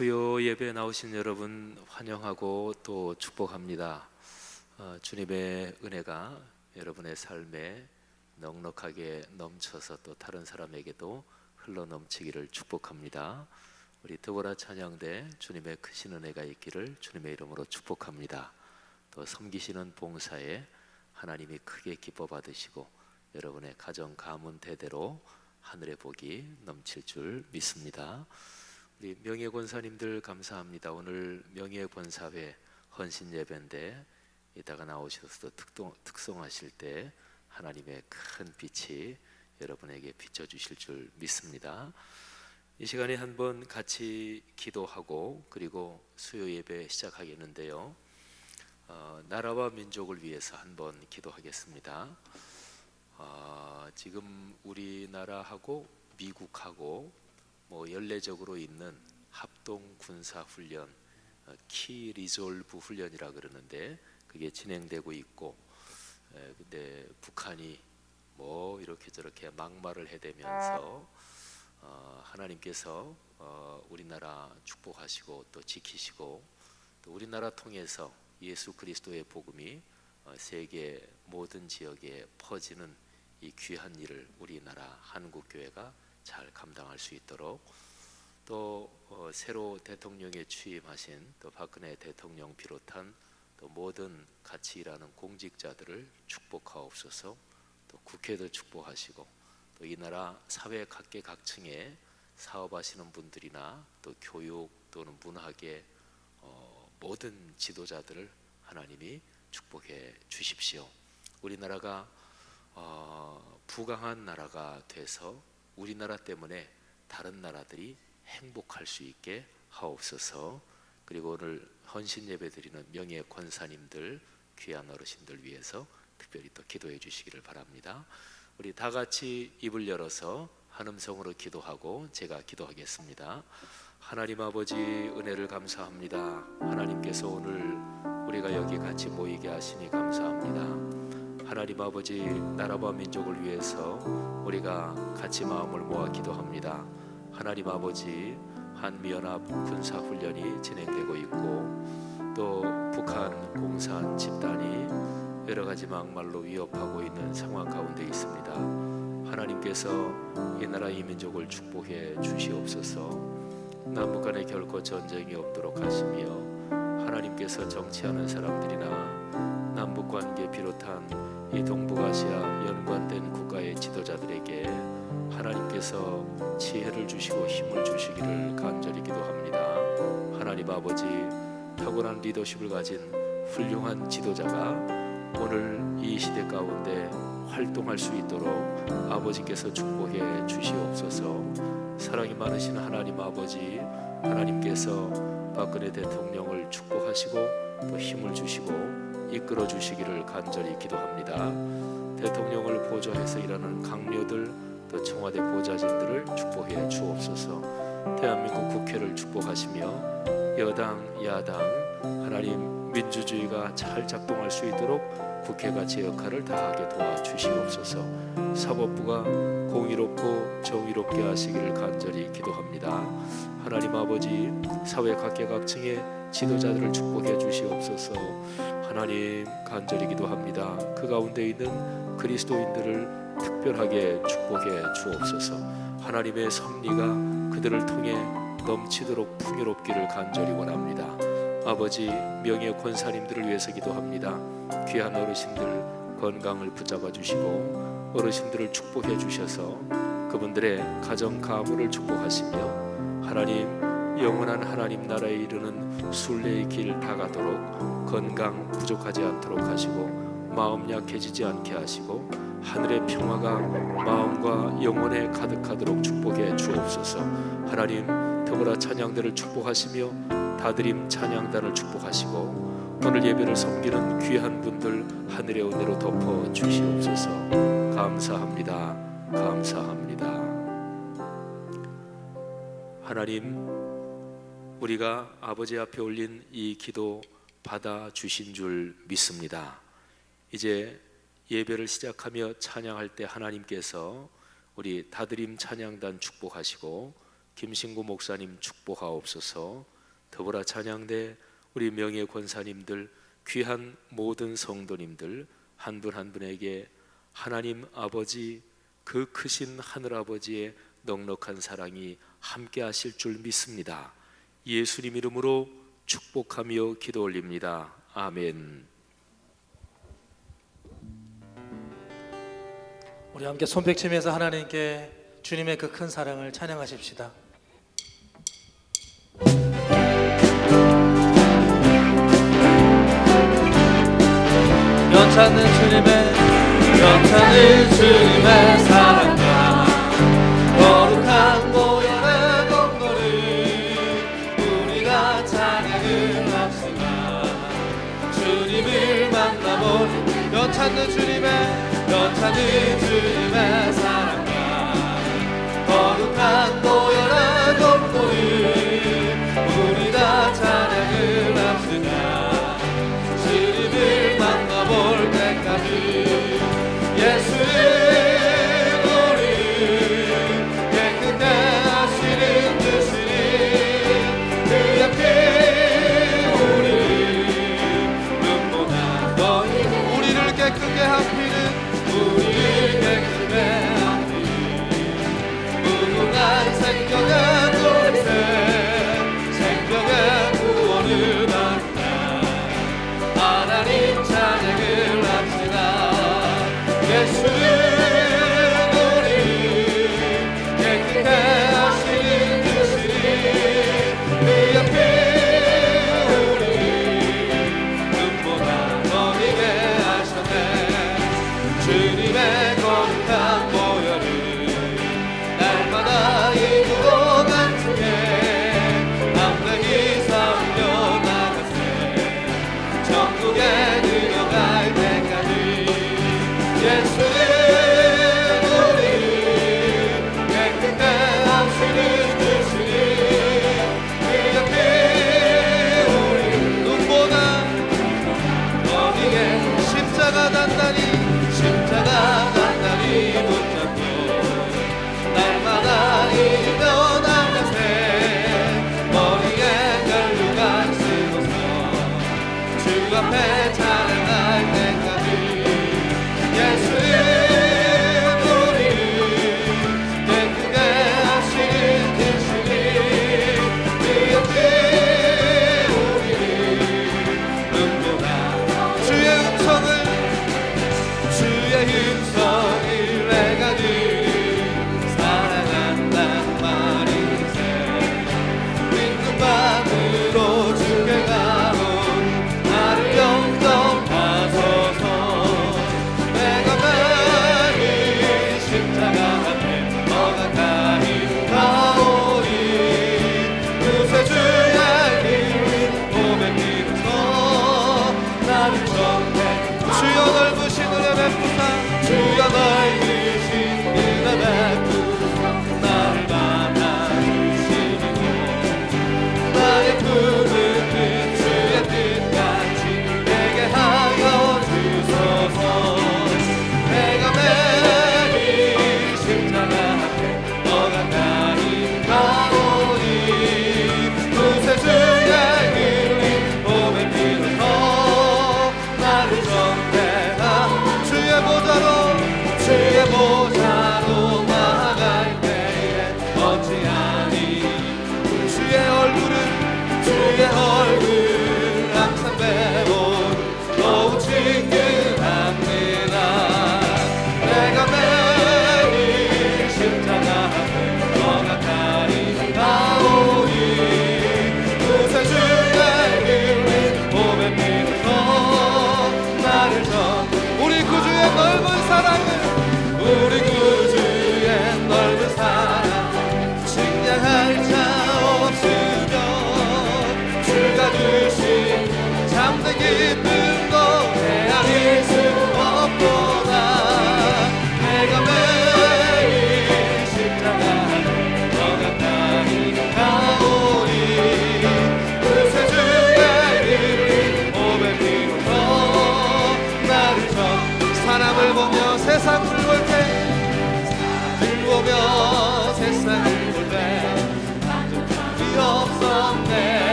수요 예배에 나오신 여러분 환영하고 또 축복합니다. 주님의 은혜가 여러분의 삶에 넉넉하게 넘쳐서 또 다른 사람에게도 흘러 넘치기를 축복합니다. 우리 드보라 찬양대 주님의 크신 은혜가 있기를 주님의 이름으로 축복합니다. 또 섬기시는 봉사에 하나님이 크게 기뻐 받으시고 여러분의 가정 가문 대대로 하늘의 복이 넘칠 줄 믿습니다. 우리 명예 권사님들 감사합니다. 오늘 명예 권사회 헌신 예배인데 이따가 나오셔서 특송하실 때 하나님의 큰 빛이 여러분에게 비춰주실 줄 믿습니다. 이 시간에 한번 같이 기도하고 그리고 수요 예배 시작하겠는데요. 나라와 민족을 위해서 한번 기도하겠습니다. 지금 우리나라하고 미국하고 연례적으로 있는 합동 군사 훈련, 키 리졸브 훈련이라 그러는데 그게 진행되고 있고, 근데 북한이 이렇게 저렇게 막말을 해대면서 하나님께서 우리나라 축복하시고 또 지키시고 또 우리나라 통해서 예수 그리스도의 복음이 세계 모든 지역에 퍼지는 이 귀한 일을 우리나라 한국교회가 잘 감당할 수 있도록 또 새로 대통령에 취임하신 또 박근혜 대통령 비롯한 또 모든 같이 일하는 공직자들을 축복하옵소서. 또 국회도 축복하시고 또 이 나라 사회 각계각층에 사업하시는 분들이나 또 교육 또는 문학의 모든 지도자들을 하나님이 축복해 주십시오. 우리나라가 부강한 나라가 돼서 우리나라 때문에 다른 나라들이 행복할 수 있게 하옵소서. 그리고 오늘 헌신 예배 드리는 명예 권사님들 귀한 어르신들 위해서 특별히 또 기도해 주시기를 바랍니다. 우리 다 같이 입을 열어서 한 음성으로 기도하고 제가 기도하겠습니다. 하나님 아버지 은혜를 감사합니다. 하나님께서 오늘 우리가 여기 같이 모이게 하시니 감사합니다. 하나님 아버지 나라와 민족을 위해서 우리가 같이 마음을 모아 기도합니다. 하나님 아버지 한미연합 군사훈련이 진행되고 있고 또 북한 공산 집단이 여러가지 막말로 위협하고 있는 상황 가운데 있습니다. 하나님께서 이 나라 이 민족을 축복해 주시옵소서. 남북 간에 결코 전쟁이 없도록 하시며 하나님께서 정치하는 사람들이나 남북관계 비롯한 이 동북아시아 연관된 국가의 지도자들에게 하나님께서 지혜를 주시고 힘을 주시기를 간절히 기도합니다. 하나님 아버지 탁월한 리더십을 가진 훌륭한 지도자가 오늘 이 시대 가운데 활동할 수 있도록 아버지께서 축복해 주시옵소서. 사랑이 많으신 하나님 아버지 하나님께서 박근혜 대통령을 축복하시고 또 힘을 주시고 이끌어 주시기를 간절히 기도합니다. 대통령을 보좌해서 일하는 강료들 또 청와대 보좌진들을 축복해 주옵소서. 대한민국 국회를 축복하시며 여당 야당 하나님 민주주의가 잘 작동할 수 있도록 국회가 제 역할을 다하게 도와주시옵소서. 사법부가 공의롭고 정의롭게 하시기를 간절히 기도합니다. 하나님 아버지 사회 각계각층의 지도자들을 축복해 주시옵소서. 하나님 간절히 기도합니다. 그 가운데 있는 그리스도인들을 특별하게 축복해 주옵소서. 하나님의 섭리가 그들을 통해 넘치도록 풍요롭기를 간절히 원합니다. 아버지 명예 권사님들을 위해서 기도합니다. 귀한 어르신들 건강을 붙잡아 주시고 어르신들을 축복해 주셔서 그분들의 가정 가문을 축복하시며 하나님 영원한 하나님 나라에 이르는 순례의 길 다가도록 건강 부족하지 않도록 하시고 마음 약해지지 않게 하시고 하늘의 평화가 마음과 영혼에 가득하도록 축복해 주옵소서. 하나님 더불어 찬양들을 축복하시며 다드림 찬양단을 축복하시고 오늘 예배를 섬기는 귀한 분들 하늘의 은혜로 덮어 주시옵소서. 감사합니다. 감사합니다. 하나님 우리가 아버지 앞에 올린 이 기도 받아 주신 줄 믿습니다. 이제 예배를 시작하며 찬양할 때 하나님께서 우리 다드림 찬양단 축복하시고 김신구 목사님 축복하옵소서. 더불어 찬양대 우리 명예 권사님들, 귀한 모든 성도님들 한 분 한 분에게 하나님 아버지, 그 크신 하늘 아버지의 넉넉한 사랑이 함께 하실 줄 믿습니다. 예수님 이름으로 축복하며 기도 올립니다. 아멘. 우리 함께 손뼉치면서 하나님께 주님의 그 큰 사랑을 찬양하십시다. 연찮는 주님의 사랑과 거룩한 보혈의 공로를 우리가 찬양을 합시다. 주님을 만나본 연찮는 주님의 사랑과 거룩한 보혈의 공로를 우리가 찬양을 합시다. 주님을 만나볼 때까지 예수는 우리 깨끗게 하시는 주시니 그 앞에 우리 눈보다 너희 우리를 깨끗게 하시는 우리를 깨끗게 하시는 무궁한 생명의 돌세 생명의 구원을 받다 하나님 찬양을 합시다. 예수는 우리 깨끗게 하시는 주시니 그 옆에 우리 눈보다 더 이게 하셨네. 주님의 거룩한 보혈을 날마다 입고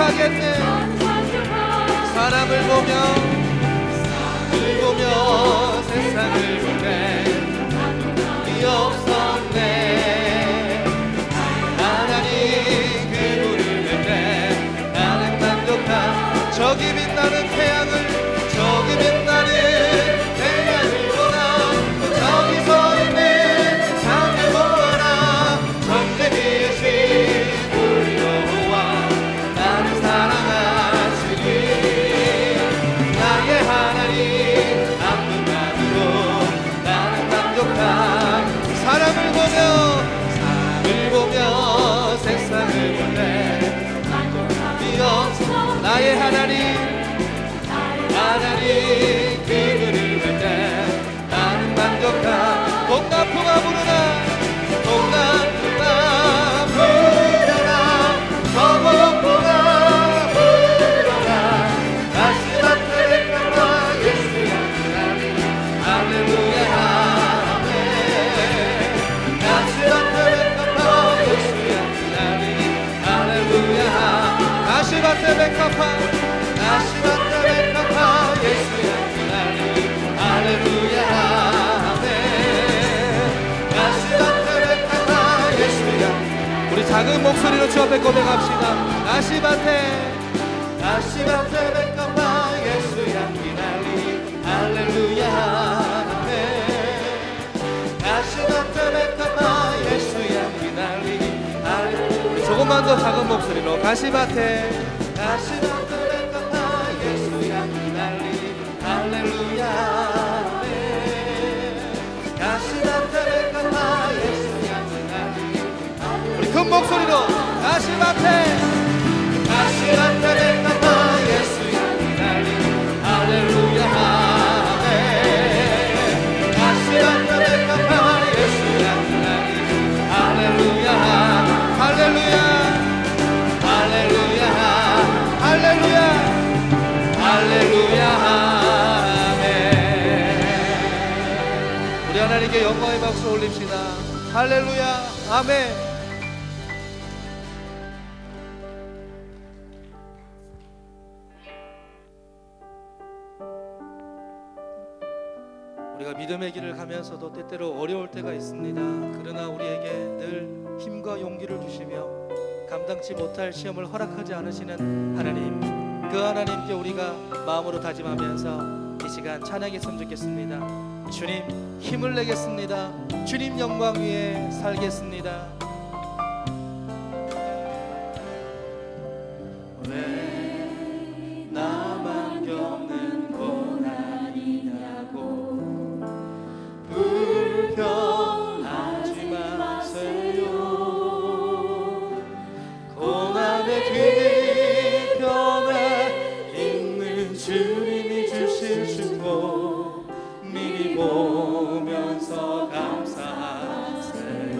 만족하겠네. 사람을 보며 세상을 보네. 이 없었네. 하나님 그분을 뵐 때 나는 만족한. 저기 빛나는 태양을 보라. 저기 서 있는 산을 보아라. 전대 계신 우리 여호와 나를 사랑하시니 나의 하나님 앞눈만으로 나는 만족한. 사람을 보며 세상을 보네. 이 없어 나의 하나님 그분을 볼 때 나는 만족한. 동남풍아 부르라. 동남풍아 부르라. 서북풍아 부르라. 다시 밭에 가봐 예수야 하나님 할렐루야 아멘. 다시 밭에 가봐 예수야 하나님 할렐루야. 다시 밭에 백합화. 다시 밭에 백합화 예수야 하나님 할렐루야 아멘. 다시 밭에 백합화 예수야. 우리 작은 목소리로 주 앞에 고백합시다. 다시 밭에 백합화 예수야 하나님 할렐루야 아멘. 다시 밭에 백합화 예수야 하나님 할렐루야. 우리 조금만 더 작은 목소리로 가시밭에 백합화 예수야 하나님 할렐루야 아멘. 가시밭에 백합화 예수야 하나님. 우리 큰 목소리로 가시밭에 백합화 예수야 하나님 할렐루야 아멘. 가시밭에 백합화 예수야 하나님 할렐루야 할렐루야 할렐루야 할렐루야 할렐루야 아멘. 우리 하나님께 영광의 박수 올립시다. 할렐루야 아멘. 우리가 믿음의 길을 가면서도 때때로 어려울 때가 있습니다. 그러나 우리에게 늘 힘과 용기를 주시며 감당치 못할 시험을 허락하지 않으시는 하나님, 그 하나님께 우리가 마음으로 다짐하면서 이 시간 찬양했으면 좋겠습니다. 주님 힘을 내겠습니다. 주님 영광 위에 살겠습니다. 왜 나만 겪는 고난이냐고 불평하지 마세요. 고난의 뒤편에 있는 주님이 주실 축복 미리 보면서 감사하세요.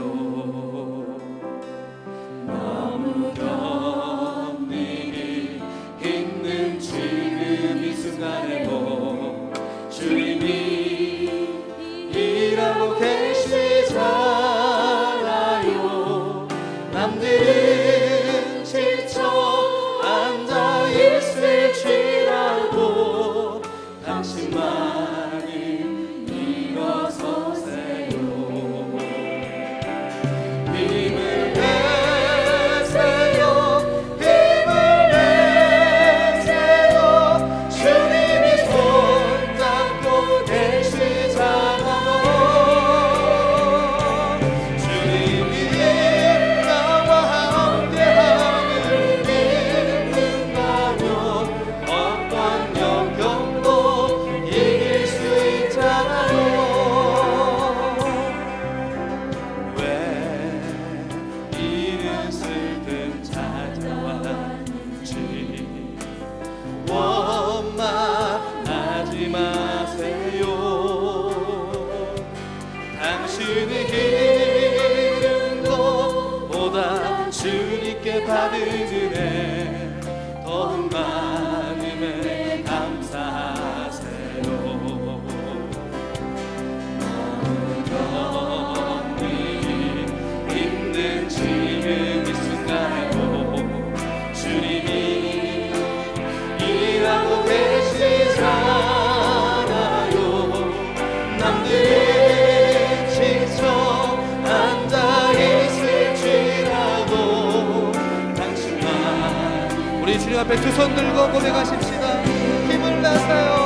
앞에 두 손 들고 고백하십시다. 힘을 내세요.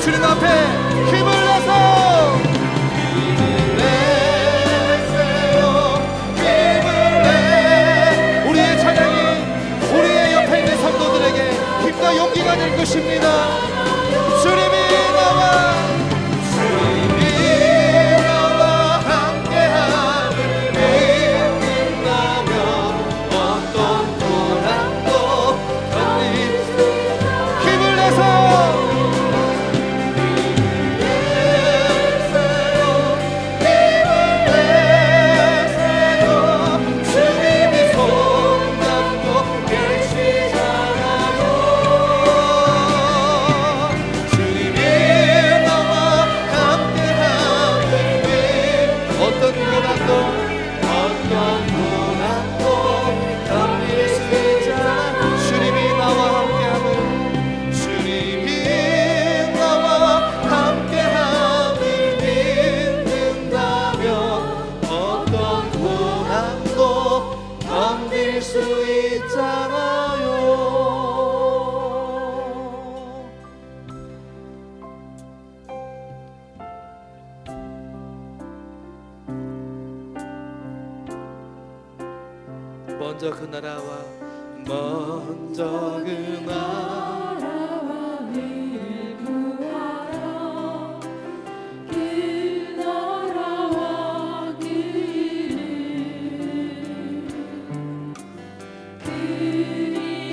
주님 앞에 힘을 내서 우리의 찬양이 우리의 옆에 있는 성도들에게 힘과 용기가 될 것입니다. 주님이 나와 함께함을 믿는다면 어떤 고난도 견딜 힘을 내서 수 있잖아요. 먼저 그 나라와 늘 구하라. 그 나라와 그 일을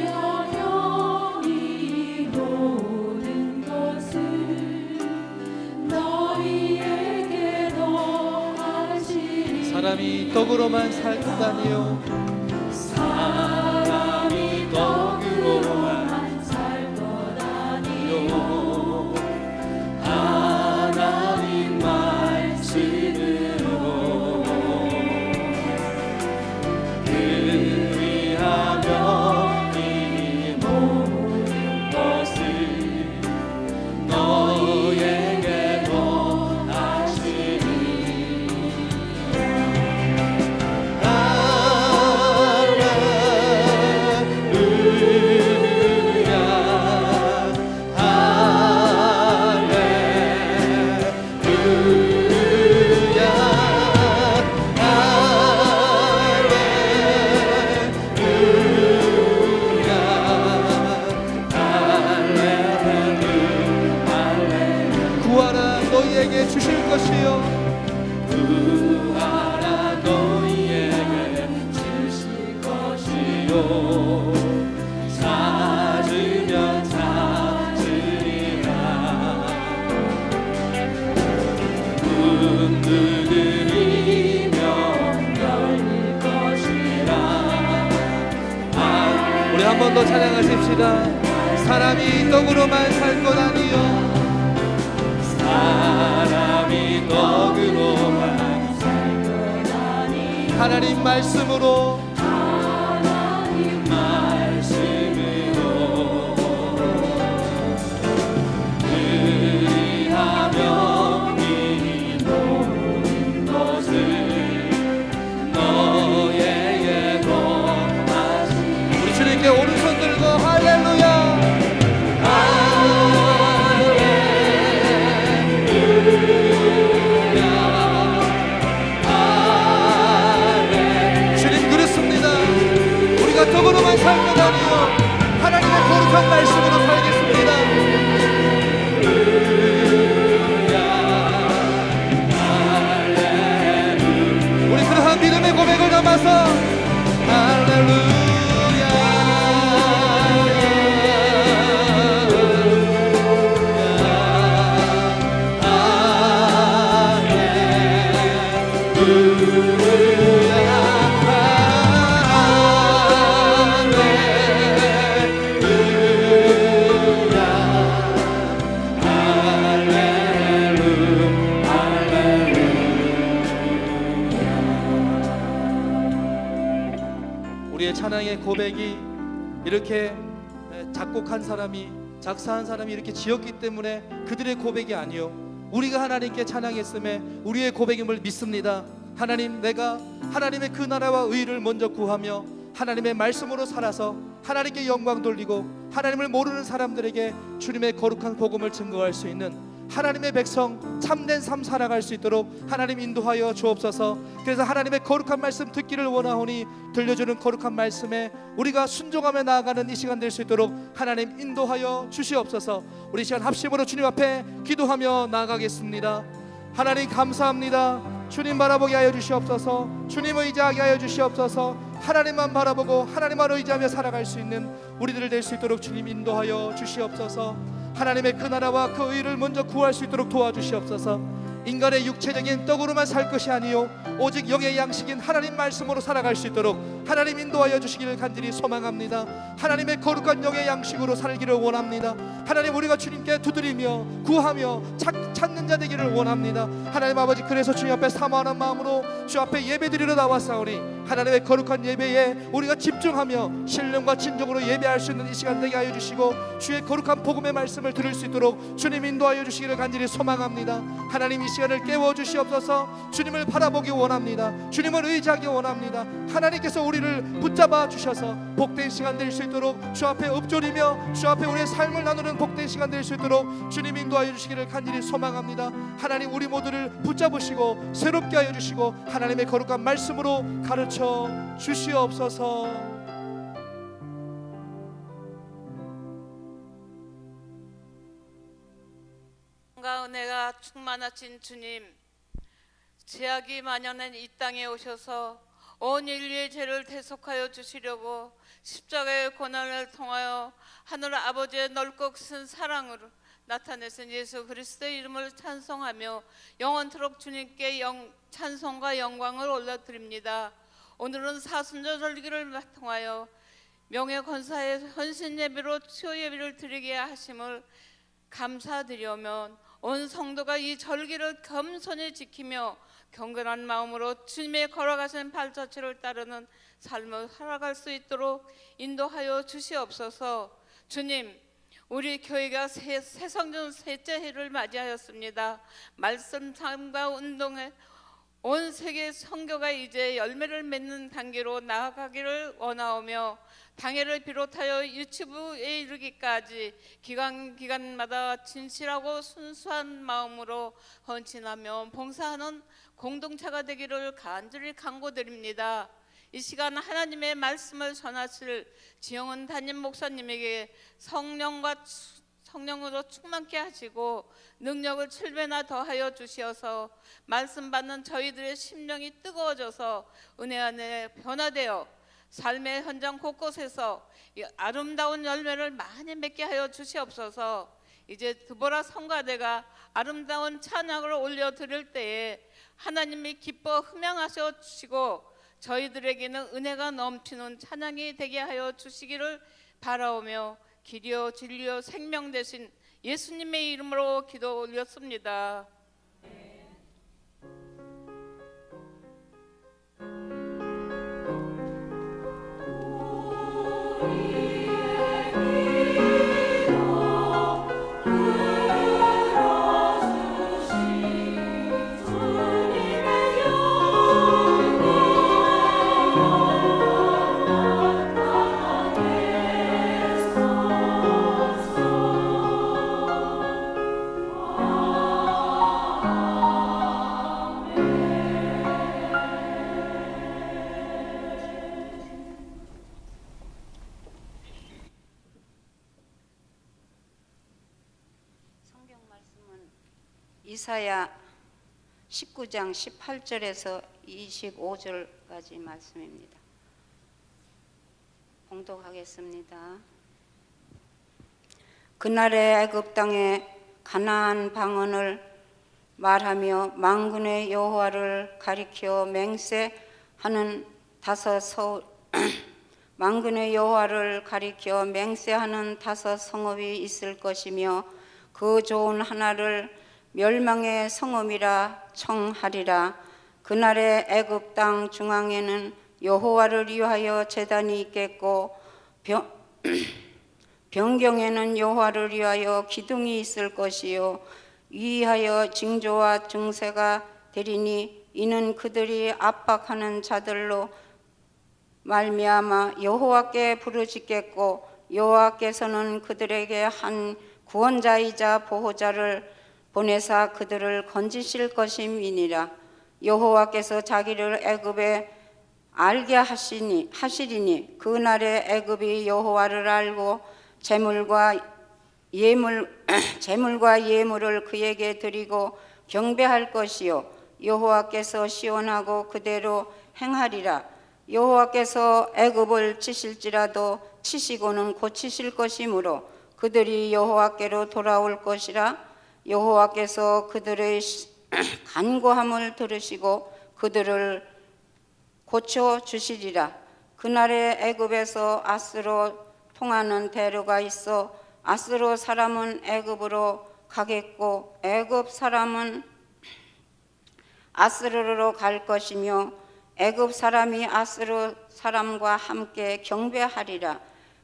그리하며 이 모든 것을 너희에게 더하시리. 사람이 떡으로만 살다니요. 사람이 떡으로만 살 것 아니요. 하나님 말씀으로 그리하며 이 모든 것을 너에게 더하시리. 구하라 너희에게 주실 것이요. 구하라 너희에게 주실 것이요. 찾으면 찾으리라. 문 두드리면 열릴 것이라. 우리 한 번 더 찬양하십시다. 사람이 떡으로만 살 것 아니요. 사람이 떡으로만 살 것 아니. 하나님 말씀으로 하나님 말씀으로 그리하며 이 모든 것을 너에게 더하시리. 우리 주님께 오른손 들고 할렐루야. 주님 그렇습니다. 우리의 찬양의 고백이 이렇게 작곡한 사람이, 작사한 사람이 이렇게 지었기 때문에 그들의 고백이 아니요, 우리가 하나님께 찬양했음에 우리의 고백임을 믿습니다. 하나님, 내가 하나님의 그 나라와 의를 먼저 구하며 하나님의 말씀으로 살아서 하나님께 영광 돌리고 하나님을 모르는 사람들에게 주님의 거룩한 복음을 증거할 수 있는 하나님의 백성 참된 삶 살아갈 수 있도록 하나님 인도하여 주옵소서. 그래서 하나님의 거룩한 말씀 듣기를 원하오니 들려주는 거룩한 말씀에 우리가 순종하며 나아가는 이 시간 될 수 있도록 하나님 인도하여 주시옵소서. 우리 시간 합심으로 주님 앞에 기도하며 나아가겠습니다. 하나님 감사합니다. 주님 바라보게 하여 주시옵소서. 주님 의지하게 하여 주시옵소서. 하나님만 바라보고 하나님만 의지하며 살아갈 수 있는 우리들 될 수 있도록 주님 인도하여 주시옵소서. 하나님의 그 나라와 그 의를 먼저 구할 수 있도록 도와주시옵소서. 인간의 육체적인 떡으로만 살 것이 아니요 오직 영의 양식인 하나님 말씀으로 살아갈 수 있도록 하나님 인도하여 주시기를 간절히 소망합니다. 하나님의 거룩한 영의 양식으로 살기를 원합니다. 하나님, 우리가 주님께 두드리며 구하며 찾는 자 되기를 원합니다. 하나님 아버지, 그래서 주님 앞에 사모하는 마음으로 주 앞에 예배드리러 나왔사오니 하나님의 거룩한 예배에 우리가 집중하며 신령과 진정으로 예배할 수 있는 이 시간 되게 하여 주시고 주의 거룩한 복음의 말씀을 들을 수 있도록 주님 인도하여 주시기를 간절히 소망합니다. 하나님, 이 시간을 깨워 주시옵소서. 주님을 바라보기 원합니다. 주님을 의지하기 원합니다. 하나님께서 우리를 붙잡아 주셔서 복된 시간 될 수 있도록 주 앞에 엎조리며 주 앞에 우리의 삶을 나누는 복된 시간 될 수 있도록 주님 인도하여 주시기를 간절히 소망합니다. 하나님, 우리 모두를 붙잡으시고 새롭게 하여 주시고 하나님의 거룩한 말씀으로 가르쳐 주시옵소서. 은혜가 충만하신 주님, 죄악이 만연한 이 땅에 오셔서 온 인류의 죄를 대속하여 주시려고 십자가의 고난을 통하여 하늘 아버지의 넓고 큰 사랑으로 나타내신 예수 그리스도의 이름을 찬송하며 영원토록 주님께 찬송과 영광을 올려드립니다. 오늘은 사순절 절기를 통하여 명예권사의 헌신 예배로 수요 예배를 드리게 하심을 감사드리오며 온 성도가 이 절기를 겸손히 지키며 경건한 마음으로 주님의 걸어가신 발자취를 따르는 삶을 살아갈 수 있도록 인도하여 주시옵소서. 주님, 우리 교회가 새성전 셋째 해를 맞이하였습니다. 말씀 삶과 운동에 온 세계 선교가 이제 열매를 맺는 단계로 나아가기를 원하오며 당회를 비롯하여 유치부에 이르기까지 기간마다 진실하고 순수한 마음으로 헌신하며 봉사하는 공동체가 되기를 간절히 간구드립니다. 이 시간 하나님의 말씀을 전하실 지영은 담임 목사님에게 성령으로 충만케 하시고 능력을 7배나 더하여 주시어서 말씀 받는 저희들의 심령이 뜨거워져서 은혜 안에 변화되어 삶의 현장 곳곳에서 아름다운 열매를 많이 맺게 하여 주시옵소서. 이제 드보라 성가대가 아름다운 찬양을 올려드릴 때에 하나님이 기뻐 흠양하셔 주시고 저희들에게는 은혜가 넘치는 찬양이 되게 하여 주시기를 바라오며 길이요 진리요 생명 되신 예수님의 이름으로 기도 올렸습니다. 이사야 19장 18절에서 25절까지 말씀입니다. 봉독하겠습니다. 그날에 애굽 땅에 가나안 방언을 말하며 만군의 여호와를 가리켜 맹세하는 만군의 여호와를 가리켜 맹세하는 다섯 성읍이 있을 것이며 그 좋은 하나를 멸망의 성읍이라 청하리라. 그날에 애굽 땅 중앙에는 여호와를 위하여 제단이 있겠고 변경에는 여호와를 위하여 기둥이 있을 것이요 위하여 징조와 증세가 되리니 이는 그들이 압박하는 자들로 말미암아 여호와께 부르짖겠고 여호와께서는 그들에게 한 구원자이자 보호자를 보내사 그들을 건지실 것임이니라. 여호와께서 자기를 애굽에 알게 하시리니 그날에 애굽이 여호와를 알고 제물과 예물을 그에게 드리고 경배할 것이요 여호와께서 시원하고 그대로 행하리라. 여호와께서 애굽을 치실지라도 치시고는 고치실 것이므로 그들이 여호와께로 돌아올 것이라. 여호와께서 그들의 간구함을 들으시고 그들을 고쳐 주시리라. 그날에 애굽에서 아스로 통하는 대로가 있어 아스로 사람은 애굽으로 가겠고 애굽 사람은 아스로로 갈 것이며 애굽 사람이 아스로 사람과 함께 경배하리라.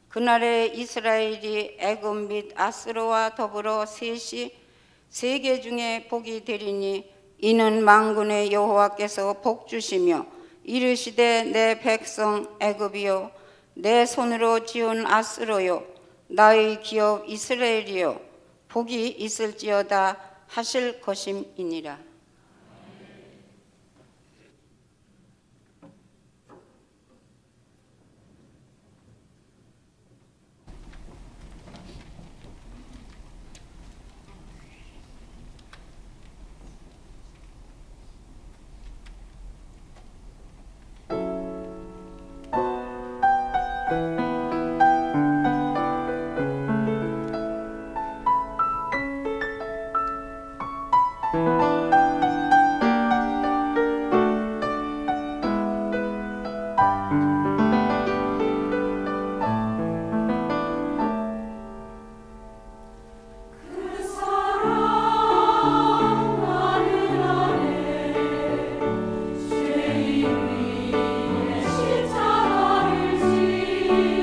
그날에 이스라엘이 애굽 및 아스로와 더불어 셋이 세계 중에 복이 되리니 이는 만군의 여호와께서 복 주시며 이르시되 내 백성 애굽이요 내 손으로 지은 아스로요 나의 기업 이스라엘이요 복이 있을지어다 하실 것임이니라. 십자가를 지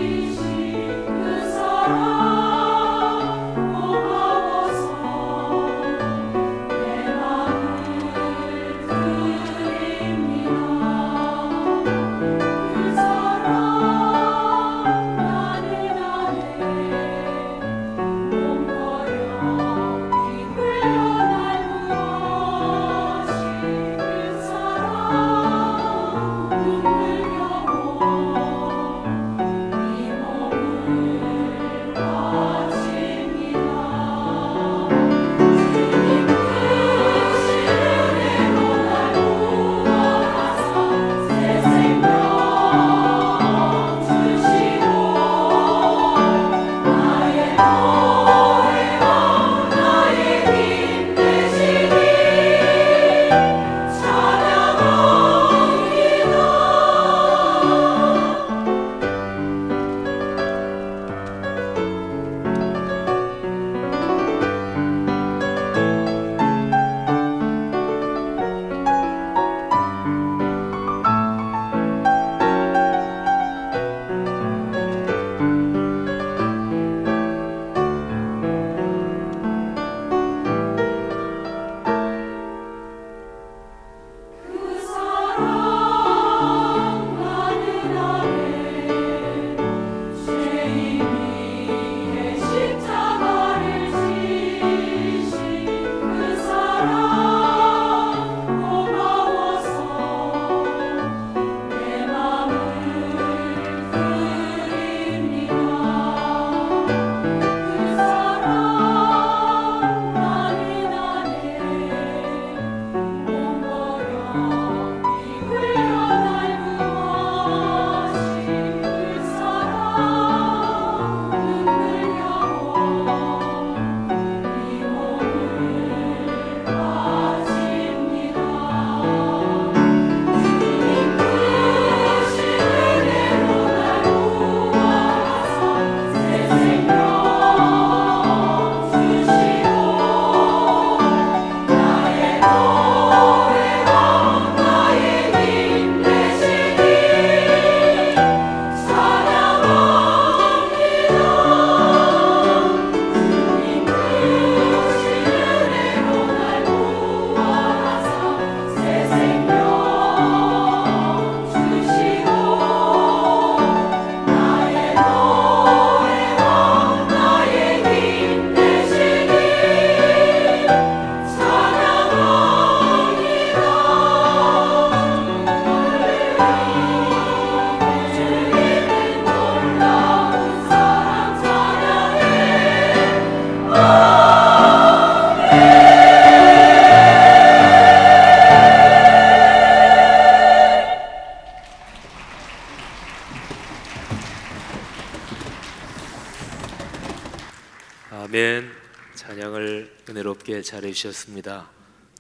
예배 잘해 주셨습니다.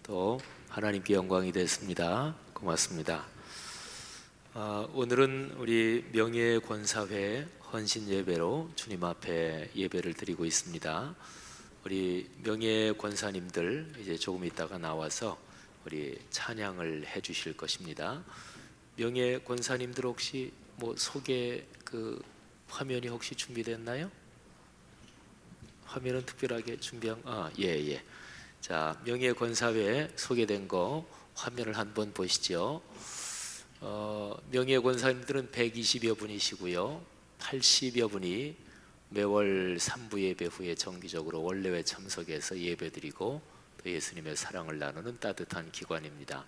또 하나님께 영광이 됐습니다. 고맙습니다. 오늘은 우리 명예권사회 헌신 예배로 주님 앞에 예배를 드리고 있습니다. 우리 명예권사님들 이제 조금 있다가 나와서 우리 찬양을 해 주실 것입니다. 명예권사님들 혹시 뭐 소개 그 화면이 혹시 준비됐나요? 화면은 특별하게 준비한 예. 자, 명예권사회에 소개된 거 화면을 한번 보시죠. 명예권사님들은 120여 분이시고요. 80여 분이 매월 3부 예배 후에 정기적으로 원래회 참석해서 예배드리고 또 예수님의 사랑을 나누는 따뜻한 기관입니다.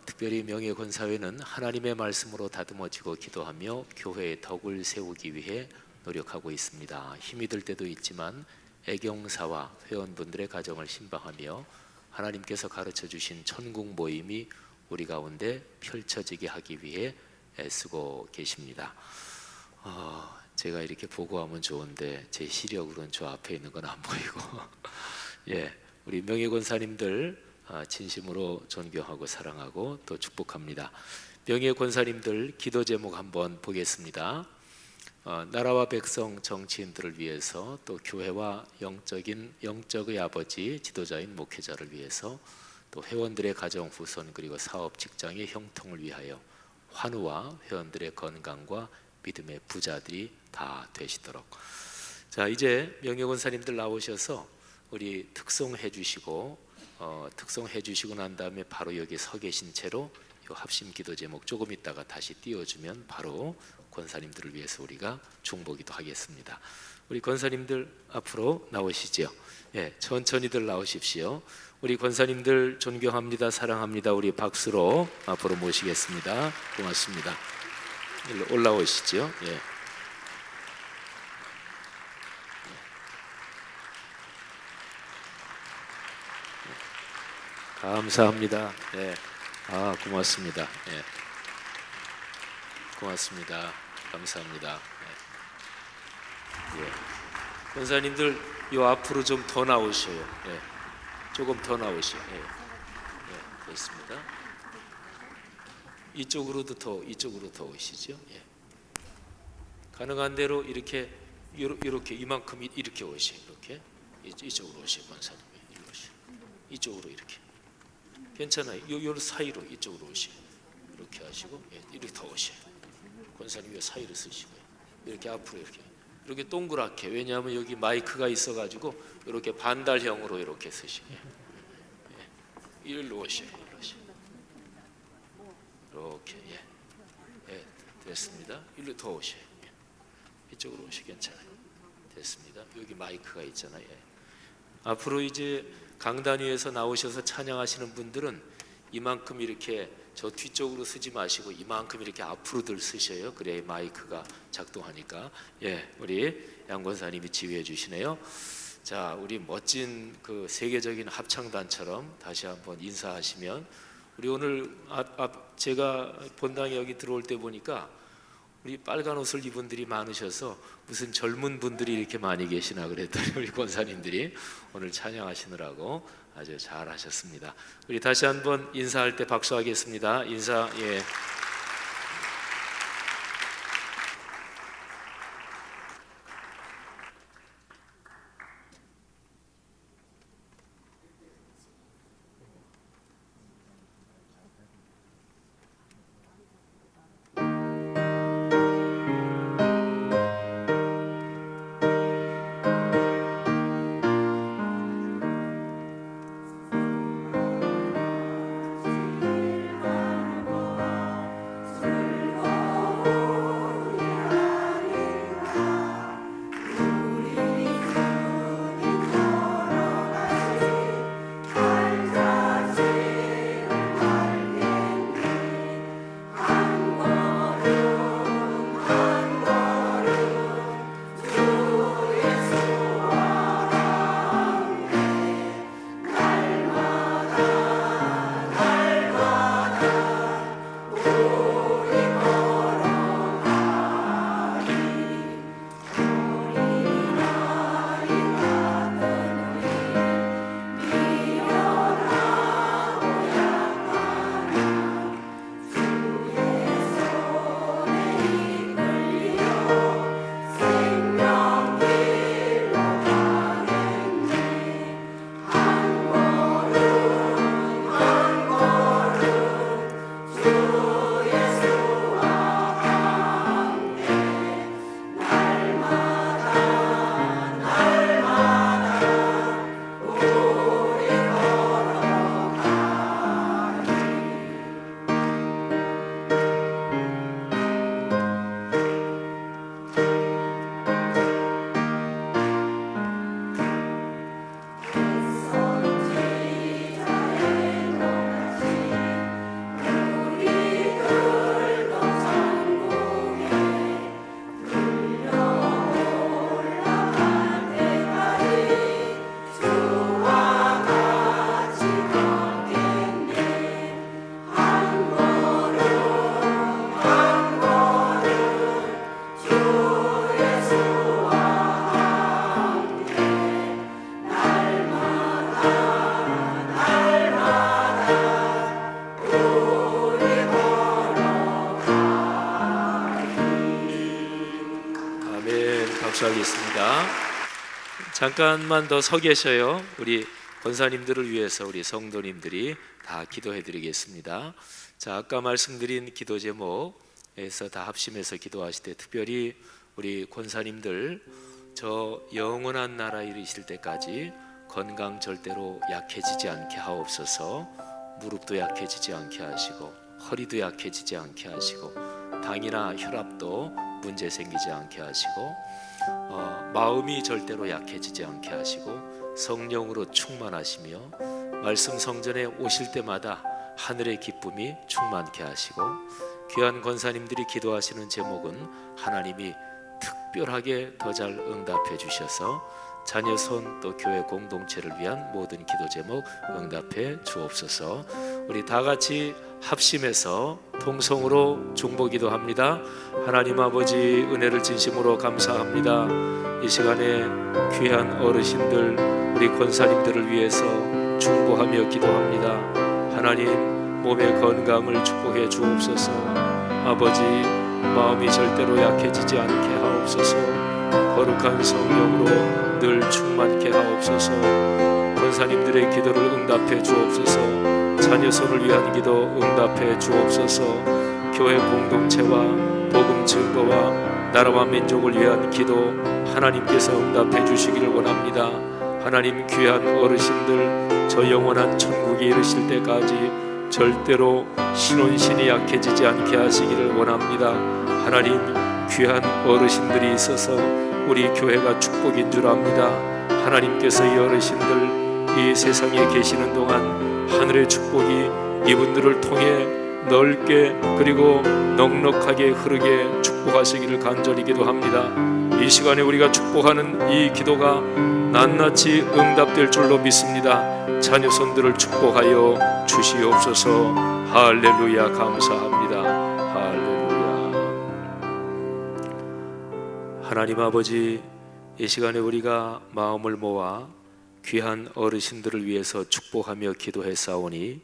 특별히 명예권사회는 하나님의 말씀으로 다듬어지고 기도하며 교회의 덕을 세우기 위해 노력하고 있습니다. 힘이 들 때도 있지만 애경사와 회원분들의 가정을 신방하며 하나님께서 가르쳐 주신 천국 모임이 우리 가운데 펼쳐지게 하기 위해 애쓰고 계십니다. 제가 이렇게 보고하면 좋은데 제 시력으로는 저 앞에 있는 건 안 보이고 예, 우리 명예권사님들 진심으로 존경하고 사랑하고 또 축복합니다. 명예권사님들 기도 제목 한번 보겠습니다. 나라와 백성 정치인들을 위해서 또 교회와 영적의 아버지 지도자인 목회자를 위해서 또 회원들의 가정 후손 그리고 사업 직장의 형통을 위하여 환우와 회원들의 건강과 믿음의 부자들이 다 되시도록. 자, 이제 명예권사님들 나오셔서 우리 특송해 주시고 특송해 주시고 난 다음에 바로 여기 서 계신 채로 이 합심 기도 제목 조금 있다가 다시 띄워주면 바로 권사님들을 위해서 우리가 중보기도 하겠습니다. 우리 권사님들 앞으로 나오시죠. 예, 천천히들 나오십시오. 우리 권사님들 존경합니다, 사랑합니다. 우리 박수로 앞으로 모시겠습니다. 고맙습니다. 일로 올라오시죠. 예. 감사합니다. 예. 고맙습니다. 예. 고맙습니다. 감사합니다. 예. 권사님들 요 앞으로 좀 더 나오셔요. 예. 조금 더 나오시요. 예. 예. 됐습니다. 이쪽으로 더 오시죠. 예. 가능한 대로 이렇게 이만큼 이렇게 오시요. 이렇게 이쪽으로 오시요. 권사님 이리 오시요. 이쪽으로 이렇게. 괜찮아요. 요 사이로 이쪽으로 오시요. 이렇게 하시고 예. 이렇게 더 오시요. 권사님 요 사이를 쓰시고요. 이렇게 앞으로 이렇게 동그랗게. 왜냐하면 여기 마이크가 있어가지고 이렇게 반달형으로 이렇게 쓰시고요. 예. 이리로 오시요. 이렇게 예, 됐습니다. 이리로 더 오셔요. 예. 이쪽으로 오시 괜찮아요. 됐습니다. 여기 마이크가 있잖아요. 예. 앞으로 이제 강단 위에서 나오셔서 찬양하시는 분들은 이만큼 이렇게 저 뒤쪽으로 쓰지 마시고 이만큼 이렇게 앞으로들 쓰셔요. 그래야 마이크가 작동하니까. 예, 우리 양 권사님이 지휘해 주시네요. 자, 우리 멋진 그 세계적인 합창단처럼 다시 한번 인사하시면. 우리 오늘 제가 본당에 여기 들어올 때 보니까 우리 빨간 옷을 입은 분들이 많으셔서 무슨 젊은 분들이 이렇게 많이 계시나 그랬더니 우리 권사님들이 오늘 찬양하시느라고 아주 잘하셨습니다. 우리 다시 한번 인사할 때 박수하겠습니다. 인사. 예. 박수하겠습니다. 잠깐만 더 서 계셔요. 우리 권사님들을 위해서 우리 성도님들이 다 기도해 드리겠습니다. 자, 아까 말씀드린 기도 제목에서 다 합심해서 기도하실 때 특별히 우리 권사님들 저 영원한 나라에 이르실 때까지 건강 절대로 약해지지 않게 하옵소서. 무릎도 약해지지 않게 하시고 허리도 약해지지 않게 하시고 당이나 혈압도 문제 생기지 않게 하시고 마음이 절대로 약해지지 않게 하시고 성령으로 충만하시며 말씀 성전에 오실 때마다 하늘의 기쁨이 충만케 하시고 귀한 권사님들이 기도하시는 제목은 하나님이 특별하게 더 잘 응답해 주셔서 자녀손 또 교회 공동체를 위한 모든 기도 제목 응답해 주옵소서. 우리 다 같이 합심해서 통성으로 중보기도 합니다. 하나님 아버지 은혜를 진심으로 감사합니다. 이 시간에 귀한 어르신들 우리 권사님들을 위해서 중보하며 기도합니다. 하나님 몸의 건강을 축복해 주옵소서. 아버지 마음이 절대로 약해지지 않게 하옵소서. 거룩한 성령으로 늘 충만케 하옵소서. 권사님들의 기도를 응답해 주옵소서. 자녀손을 위한 기도 응답해 주옵소서. 교회 공동체와 복음 증거와 나라와 민족을 위한 기도 하나님께서 응답해 주시기를 원합니다. 하나님 귀한 어르신들 저 영원한 천국에 이르실 때까지 절대로 신혼신이 약해지지 않게 하시기를 원합니다. 하나님 귀한 어르신들이 있어서 우리 교회가 축복인 줄 압니다. 하나님께서 이 어르신들 이 세상에 계시는 동안 하늘의 축복이 이분들을 통해 넓게 그리고 넉넉하게 흐르게 축복하시기를 간절히 기도합니다. 이 시간에 우리가 축복하는 이 기도가 낱낱이 응답될 줄로 믿습니다. 자녀손들을 축복하여 주시옵소서. 할렐루야. 감사합니다. 할렐루야. 하나님 아버지 이 시간에 우리가 마음을 모아 귀한 어르신들을 위해서 축복하며 기도했사오니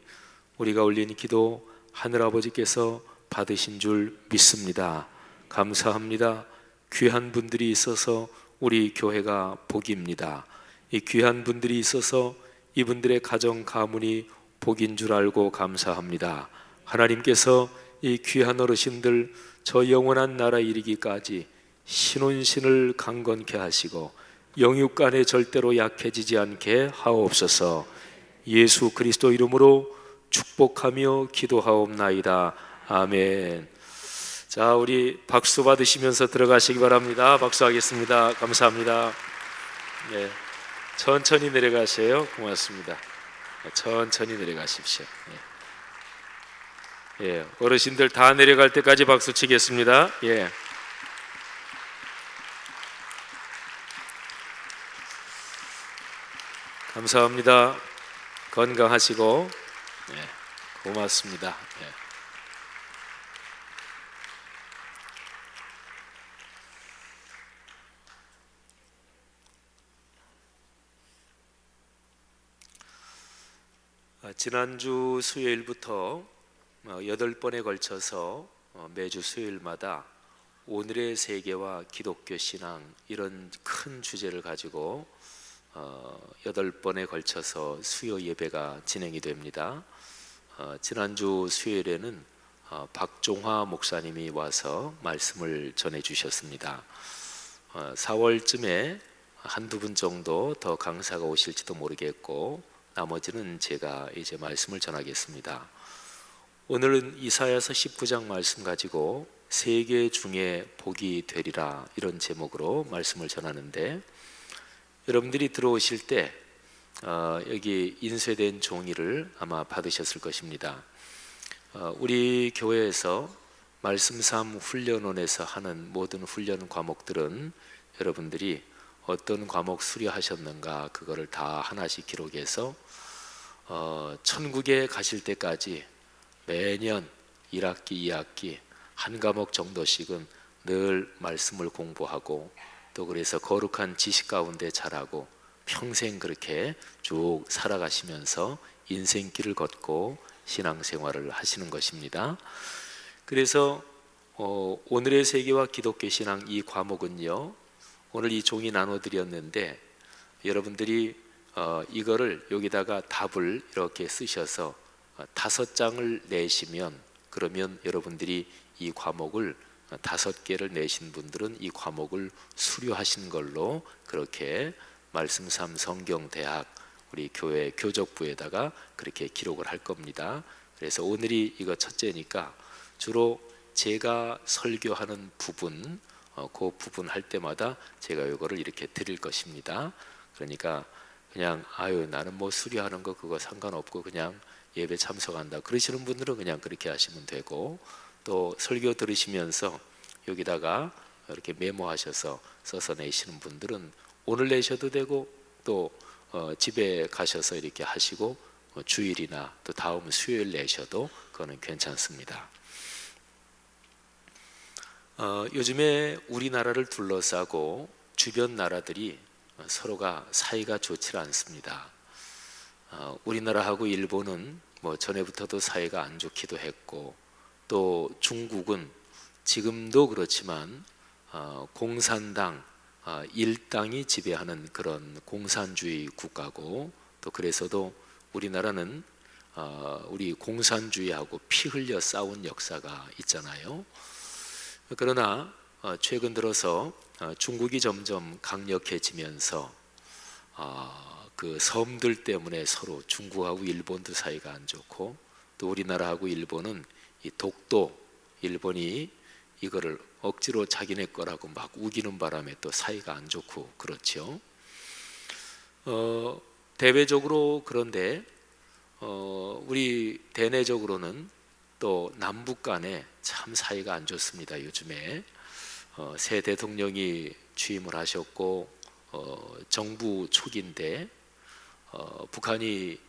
우리가 올린 기도 하늘아버지께서 받으신 줄 믿습니다. 감사합니다. 귀한 분들이 있어서 우리 교회가 복입니다. 이 귀한 분들이 있어서 이분들의 가정 가문이 복인 줄 알고 감사합니다. 하나님께서 이 귀한 어르신들 저 영원한 나라에 이르기까지 신혼신을 강건케 하시고 영육간에 절대로 약해지지 않게 하옵소서. 예수 그리스도 이름으로 축복하며 기도하옵나이다. 아멘. 자, 우리 박수 받으시면서 들어가시기 바랍니다. 박수하겠습니다. 감사합니다. 네, 천천히 내려가세요. 고맙습니다. 천천히 내려가십시오. 예, 어르신들 다 내려갈 때까지 박수 치겠습니다. 예. 감사합니다. 건강하시고 고맙습니다. 지난주 수요일부터 8번에 걸쳐서 매주 수요일마다 오늘의 세계와 기독교 신앙 이런 큰 주제를 가지고 8번에 걸쳐서 수요 예배가 진행이 됩니다. 지난주 수요일에는 박종화 목사님이 와서 말씀을 전해 주셨습니다. 4월쯤에 한두 분 정도 더 강사가 오실지도 모르겠고 나머지는 제가 이제 말씀을 전하겠습니다. 오늘은 이사야서 19장 말씀 가지고 세계 중에 복이 되리라 이런 제목으로 말씀을 전하는데 여러분들이 들어오실 때 여기 인쇄된 종이를 아마 받으셨을 것입니다. 우리 교회에서 말씀삼 훈련원에서 하는 모든 훈련 과목들은 여러분들이 어떤 과목 수료하셨는가 그거를 다 하나씩 기록해서 천국에 가실 때까지 매년 1학기, 2학기 한 과목 정도씩은 늘 말씀을 공부하고 또 그래서 거룩한 지식 가운데 자라고 평생 그렇게 쭉 살아가시면서 인생길을 걷고 신앙생활을 하시는 것입니다. 그래서 오늘의 세계와 기독교 신앙 이 과목은요 오늘 이 종이 나눠드렸는데 여러분들이 이거를 여기다가 답을 이렇게 쓰셔서 5장을 내시면, 그러면 여러분들이 이 과목을 5개를 내신 분들은 이 과목을 수료하신 걸로 그렇게 말씀삼 성경대학 우리 교회 교적부에다가 그렇게 기록을 할 겁니다. 그래서 오늘이 이거 첫째니까 주로 제가 설교하는 부분, 그 부분 할 때마다 제가 이거를 이렇게 드릴 것입니다. 그러니까 그냥 아유 나는 뭐 수료하는 거 그거 상관없고 그냥 예배 참석한다 그러시는 분들은 그냥 그렇게 하시면 되고, 또 설교 들으시면서 여기다가 이렇게 메모하셔서 써서 내시는 분들은 오늘 내셔도 되고, 또 집에 가셔서 이렇게 하시고 주일이나 또 다음 수요일 내셔도 그거는 괜찮습니다. 요즘에 우리나라를 둘러싸고 주변 나라들이 서로가 사이가 좋지 않습니다. 우리나라하고 일본은 뭐 전에부터도 사이가 안 좋기도 했고, 또 중국은 지금도 그렇지만 공산당 일당이 지배하는 그런 공산주의 국가고, 또 그래서도 우리나라는 우리 공산주의하고 피 흘려 싸운 역사가 있잖아요. 그러나 최근 들어서 중국이 점점 강력해지면서 그 섬들 때문에 서로 중국하고 일본도 사이가 안 좋고, 또 우리나라하고 일본은 이 독도, 일본이 이거를 억지로 자기네 거라고 막 우기는 바람에 또 사이가 안 좋고 그렇죠. 대외적으로 그런데 우리 대내적으로는 또 남북 간에 참 사이가 안 좋습니다. 요즘에 새 대통령이 취임을 하셨고 정부 초기인데 북한이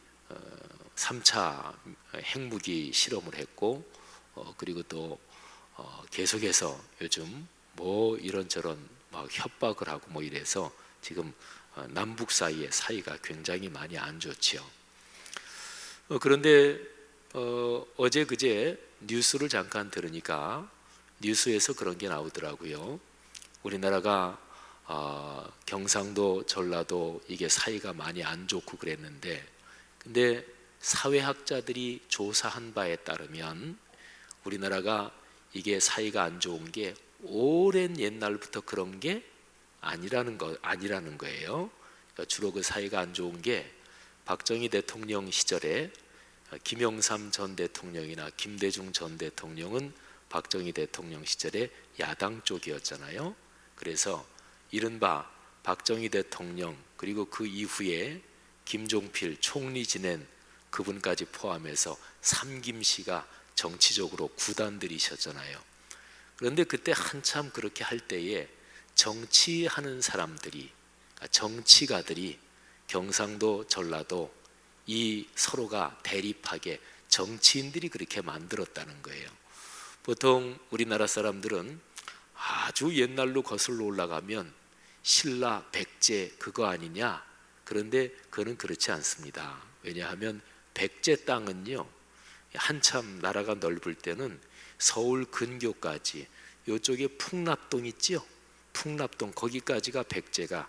3차 핵무기 실험을 했고, 그리고 또 계속해서 요즘 뭐 이런저런 막 협박을 하고 뭐 이래서 지금 남북 사이의 사이가 굉장히 많이 안 좋지요. 그런데 어제 그제 뉴스를 잠깐 들으니까 뉴스에서 그런 게 나오더라고요. 우리나라가 경상도, 전라도 이게 사이가 많이 안 좋고 그랬는데, 근데 사회학자들이 조사한 바에 따르면 우리나라가 이게 사이가 안 좋은 게 오랜 옛날부터 그런 게 아니라는 거예요. 그러니까 주로 그 사이가 안 좋은 게 박정희 대통령 시절에 김영삼 전 대통령이나 김대중 전 대통령은 박정희 대통령 시절에 야당 쪽이었잖아요. 그래서 이른바 박정희 대통령, 그리고 그 이후에 김종필 총리 지낸 그분까지 포함해서 삼김씨가 정치적으로 구단들이셨잖아요. 그런데 그때 한참 그렇게 할 때에 정치하는 사람들이, 정치가들이 경상도, 전라도 이 서로가 대립하게 정치인들이 그렇게 만들었다는 거예요. 보통 우리나라 사람들은 아주 옛날로 거슬러 올라가면 신라, 백제 그거 아니냐? 그런데 그거는 그렇지 않습니다. 왜냐하면 백제 땅은요, 한참 나라가 넓을 때는 서울 근교까지, 이쪽에 풍납동 있지요? 풍납동 거기까지가 백제가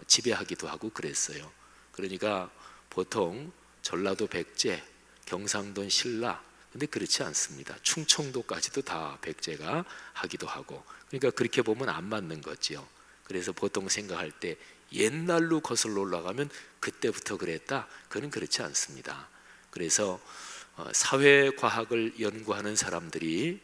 지배하기도 하고 그랬어요. 그러니까 보통 전라도 백제, 경상도는 신라, 근데 그렇지 않습니다. 충청도까지도 다 백제가 하기도 하고, 그러니까 그렇게 보면 안 맞는 거지요. 그래서 보통 생각할 때 옛날로 거슬러 올라가면 그때부터 그랬다, 그건 그렇지 않습니다. 그래서 사회과학을 연구하는 사람들이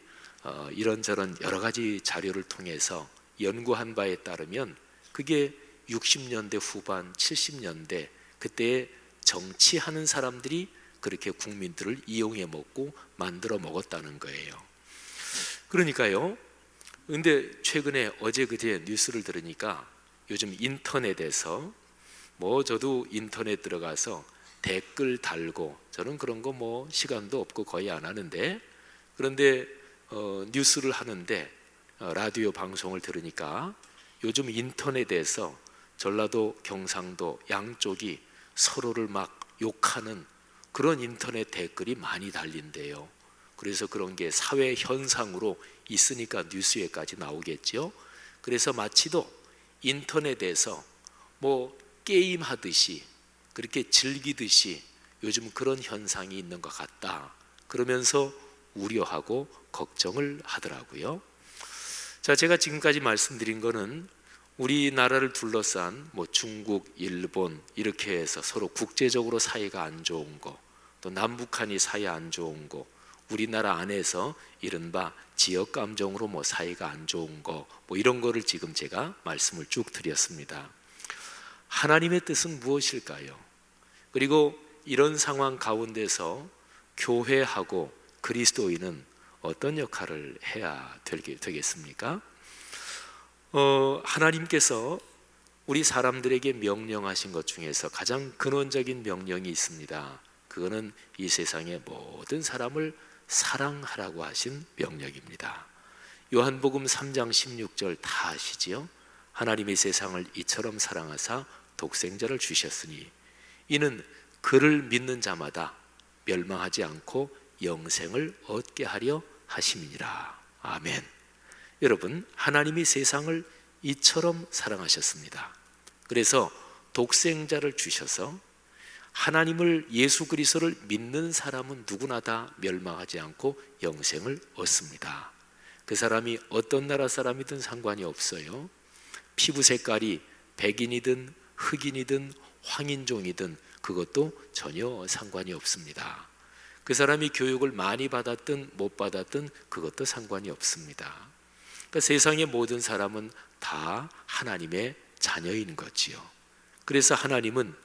이런저런 여러 가지 자료를 통해서 연구한 바에 따르면 그게 60년대 후반 70년대 그때 정치하는 사람들이 그렇게 국민들을 이용해 먹고 만들어 먹었다는 거예요. 그러니까요, 근데 최근에 어제 그제 뉴스를 들으니까 요즘 인터넷에서 뭐 저도 인터넷 들어가서 댓글 달고, 저는 그런 거 뭐 시간도 없고 거의 안 하는데, 그런데 뉴스를 하는데 라디오 방송을 들으니까 요즘 인터넷에서 전라도, 경상도 양쪽이 서로를 막 욕하는 그런 인터넷 댓글이 많이 달린대요. 그래서 그런 게 사회 현상으로 있으니까 뉴스에까지 나오겠죠. 그래서 마치도 인터넷에서 뭐 게임하듯이 그렇게 즐기듯이 요즘 그런 현상이 있는 것 같다. 그러면서 우려하고 걱정을 하더라고요. 자, 제가 지금까지 말씀드린 거는 우리나라를 둘러싼 뭐 중국, 일본 이렇게 해서 서로 국제적으로 사이가 안 좋은 거, 또 남북한이 사이 안 좋은 거, 우리나라 안에서 이른바 지역 감정으로 뭐 사이가 안 좋은 거, 뭐 이런 거를 지금 제가 말씀을 쭉 드렸습니다. 하나님의 뜻은 무엇일까요? 그리고 이런 상황 가운데서 교회하고 그리스도인은 어떤 역할을 해야 되겠습니까? 하나님께서 우리 사람들에게 명령하신 것 중에서 가장 근원적인 명령이 있습니다. 그거는 이 세상의 모든 사람을 사랑하라고 하신 명령입니다. 요한복음 3장 16절 다 아시지요? 하나님이 세상을 이처럼 사랑하사 독생자를 주셨으니 이는 그를 믿는 자마다 멸망하지 않고 영생을 얻게 하려 하심이니라. 아멘. 여러분, 하나님이 세상을 이처럼 사랑하셨습니다. 그래서 독생자를 주셔서 하나님을, 예수 그리스도를 믿는 사람은 누구나 다 멸망하지 않고 영생을 얻습니다. 그 사람이 어떤 나라 사람이든 상관이 없어요. 피부 색깔이 백인이든 흑인이든 황인종이든 그것도 전혀 상관이 없습니다. 그 사람이 교육을 많이 받았든 못 받았든 그것도 상관이 없습니다. 그러니까 세상의 모든 사람은 다 하나님의 자녀인 거지요. 그래서 하나님은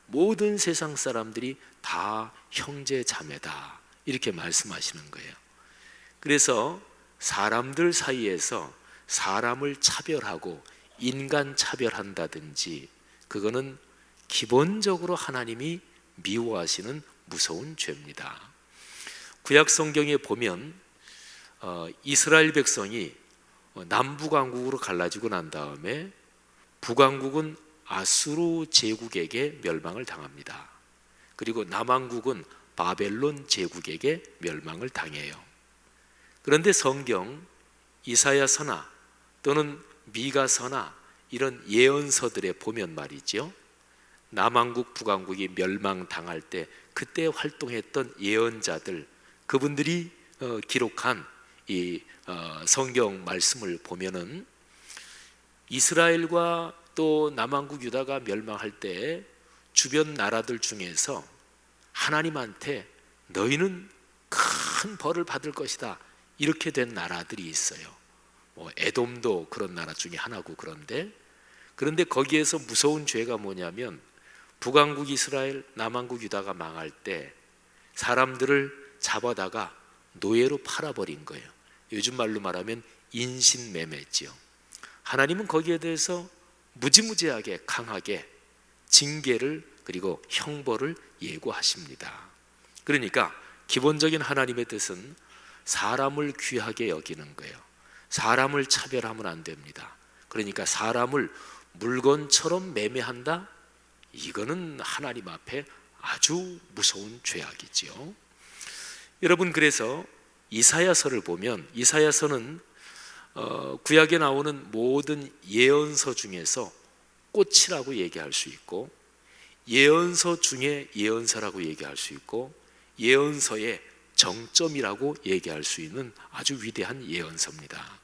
모든 세상 사람들이 다 형제 자매다 이렇게 말씀하시는 거예요. 그래서 사람들 사이에서 사람을 차별하고 인간 차별한다든지 그거는 기본적으로 하나님이 미워하시는 무서운 죄입니다. 구약 성경에 보면 이스라엘 백성이 남북왕국으로 갈라지고 난 다음에 북왕국은 아수르 제국에게 멸망을 당합니다. 그리고 남왕국은 바벨론 제국에게 멸망을 당해요. 그런데 성경 이사야서나 또는 미가서나 이런 예언서들에 보면 말이죠, 남왕국 북왕국이 멸망당할 때 그때 활동했던 예언자들, 그분들이 기록한 이 성경 말씀을 보면은 이스라엘과 또 남왕국 유다가 멸망할 때 주변 나라들 중에서 하나님한테 너희는 큰 벌을 받을 것이다 이렇게 된 나라들이 있어요. 뭐 에돔도 그런 나라 중에 하나고. 그런데 거기에서 무서운 죄가 뭐냐면 북왕국 이스라엘, 남왕국 유다가 망할 때 사람들을 잡아다가 노예로 팔아버린 거예요. 요즘 말로 말하면 인신매매지요. 하나님은 거기에 대해서 무지무지하게 강하게 징계를 그리고 형벌을 예고하십니다. 그러니까 기본적인 하나님의 뜻은 사람을 귀하게 여기는 거예요. 사람을 차별하면 안 됩니다. 그러니까 사람을 물건처럼 매매한다? 이거는 하나님 앞에 아주 무서운 죄악이지요. 여러분, 그래서 이사야서를 보면 이사야서는 구약에 나오는 모든 예언서 중에서 꽃이라고 얘기할 수 있고, 예언서 중에 예언서라고 얘기할 수 있고, 예언서의 정점이라고 얘기할 수 있는 아주 위대한 예언서입니다.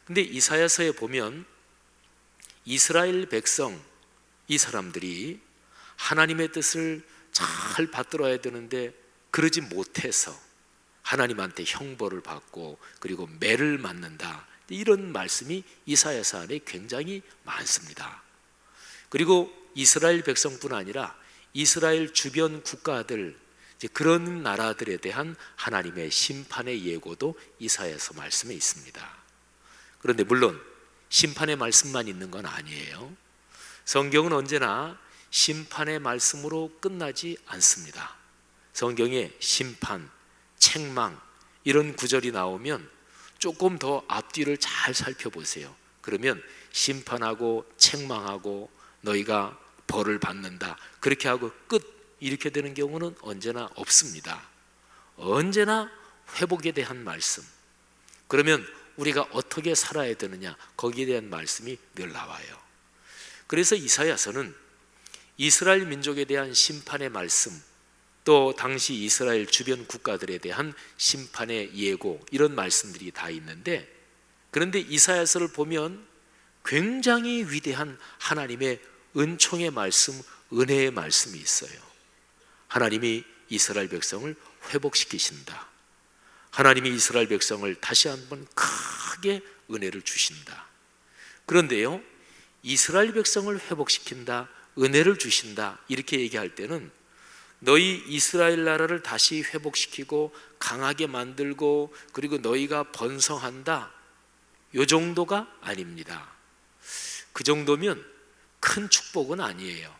근데 이사야서에 보면 이스라엘 백성, 이 사람들이 하나님의 뜻을 잘 받들어야 되는데 그러지 못해서 하나님한테 형벌을 받고 그리고 매를 맞는다, 이런 말씀이 이사야서 안에 굉장히 많습니다. 그리고 이스라엘 백성뿐 아니라 이스라엘 주변 국가들, 그런 나라들에 대한 하나님의 심판의 예고도 이사야서 말씀에 있습니다. 그런데 물론 심판의 말씀만 있는 건 아니에요. 성경은 언제나 심판의 말씀으로 끝나지 않습니다. 성경에 심판, 책망 이런 구절이 나오면 조금 더 앞뒤를 잘 살펴보세요. 그러면 심판하고 책망하고 너희가 벌을 받는다 그렇게 하고 끝 이렇게 되는 경우는 언제나 없습니다. 언제나 회복에 대한 말씀, 그러면 우리가 어떻게 살아야 되느냐 거기에 대한 말씀이 늘 나와요. 그래서 이사야서는 이스라엘 민족에 대한 심판의 말씀, 또 당시 이스라엘 주변 국가들에 대한 심판의 예고, 이런 말씀들이 다 있는데, 그런데 이사야서를 보면 굉장히 위대한 하나님의 은총의 말씀, 은혜의 말씀이 있어요. 하나님이 이스라엘 백성을 회복시키신다. 하나님이 이스라엘 백성을 다시 한번 크게 은혜를 주신다. 그런데요, 이스라엘 백성을 회복시킨다, 은혜를 주신다, 이렇게 얘기할 때는 너희 이스라엘 나라를 다시 회복시키고 강하게 만들고 그리고 너희가 번성한다, 요 정도가 아닙니다. 그 정도면 큰 축복은 아니에요.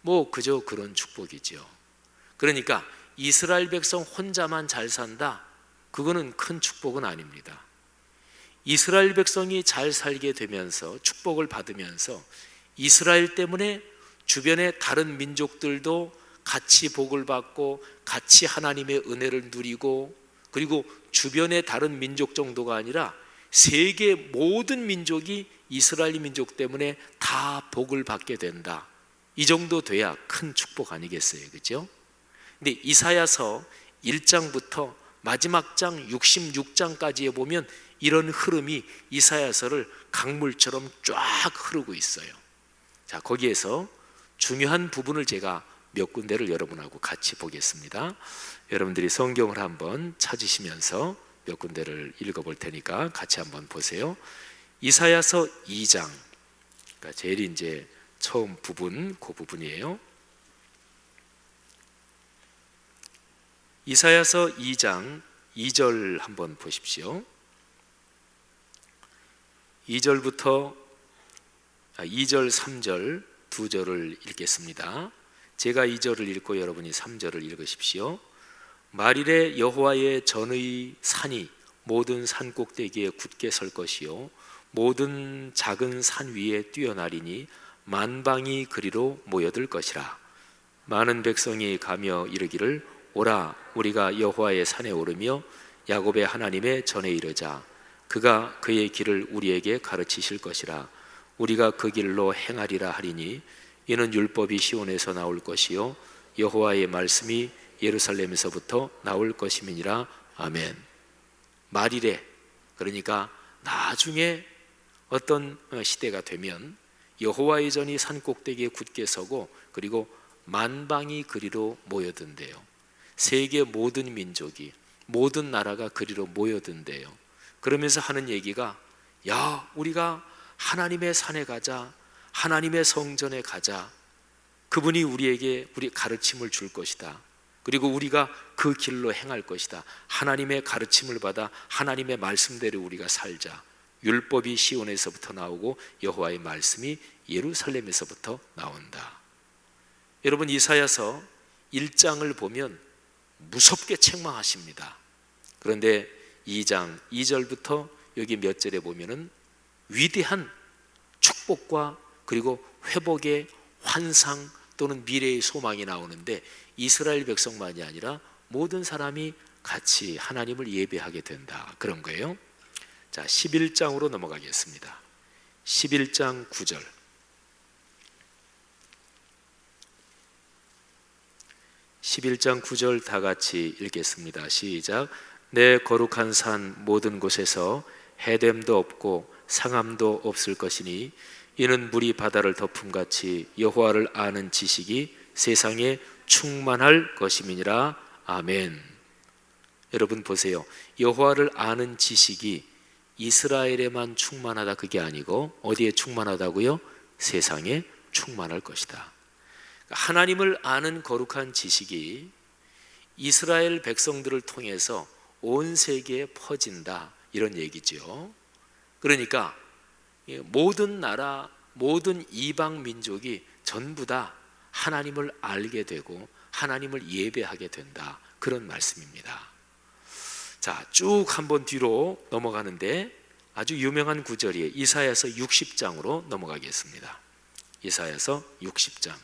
뭐 그저 그런 축복이죠. 그러니까 이스라엘 백성 혼자만 잘 산다, 그거는 큰 축복은 아닙니다. 이스라엘 백성이 잘 살게 되면서 축복을 받으면서 이스라엘 때문에 주변의 다른 민족들도 같이 복을 받고 같이 하나님의 은혜를 누리고, 그리고 주변의 다른 민족 정도가 아니라 세계 모든 민족이 이스라엘 민족 때문에 다 복을 받게 된다. 이 정도 돼야 큰 축복 아니겠어요, 그죠? 근데 이사야서 1장부터 마지막 장 66장까지에 보면 이런 흐름이 이사야서를 강물처럼 쫙 흐르고 있어요. 자, 거기에서 중요한 부분을 제가 몇 군데를 여러분하고 같이 보겠습니다. 여러분들이 성경을 한번 찾으시면서 몇 군데를 읽어볼 테니까 같이 한번 보세요. 이사야서 2장, 그러니까 제일 이제 처음 부분, 그 부분이에요. 이사야서 2장 2절 한번 보십시오. 2절, 3절 두 절을 읽겠습니다. 제가 2절을 읽고 여러분이 3절을 읽으십시오. 말일에 여호와의 전의 산이 모든 산 꼭대기에 굳게 설 것이요 모든 작은 산 위에 뛰어나리니 만방이 그리로 모여들 것이라. 많은 백성이 가며 이르기를 오라, 우리가 여호와의 산에 오르며 야곱의 하나님의 전에 이르자. 그가 그의 길을 우리에게 가르치실 것이라. 우리가 그 길로 행하리라 하리니 이는 율법이 시온에서 나올 것이요 여호와의 말씀이 예루살렘에서부터 나올 것임이니라. 아멘. 말이래, 그러니까 나중에 어떤 시대가 되면 여호와의 전이 산 꼭대기에 굳게 서고 그리고 만방이 그리로 모여든대요. 세계 모든 민족이, 모든 나라가 그리로 모여든대요. 그러면서 하는 얘기가, 야, 우리가 하나님의 산에 가자, 하나님의 성전에 가자. 그분이 우리에게 우리 가르침을 줄 것이다. 그리고 우리가 그 길로 행할 것이다. 하나님의 가르침을 받아 하나님의 말씀대로 우리가 살자. 율법이 시온에서부터 나오고 여호와의 말씀이 예루살렘에서부터 나온다. 여러분, 이사야서 1장을 보면 무섭게 책망하십니다. 그런데 2장 2절부터 여기 몇 절에 보면은 위대한 축복과 그리고 회복의 환상 또는 미래의 소망이 나오는데, 이스라엘 백성만이 아니라 모든 사람이 같이 하나님을 예배하게 된다, 그런 거예요. 자, 11장으로 넘어가겠습니다. 11장 9절. 11장 9절 다 같이 읽겠습니다. 시작. 내 거룩한 산 모든 곳에서 해됨도 없고 상함도 없을 것이니 이는 물이 바다를 덮음같이 여호와를 아는 지식이 세상에 충만할 것임이니라. 아멘. 여러분 보세요. 여호와를 아는 지식이 이스라엘에만 충만하다, 그게 아니고 어디에 충만하다고요? 세상에 충만할 것이다. 하나님을 아는 거룩한 지식이 이스라엘 백성들을 통해서 온 세계에 퍼진다, 이런 얘기죠. 그러니까 모든 나라, 모든 이방 민족이 전부 다 하나님을 알게 되고 하나님을 예배하게 된다, 그런 말씀입니다. 자, 쭉 한번 뒤로 넘어가는데 아주 유명한 구절이에요. 이사야서 60장으로 넘어가겠습니다. 이사야서 60장.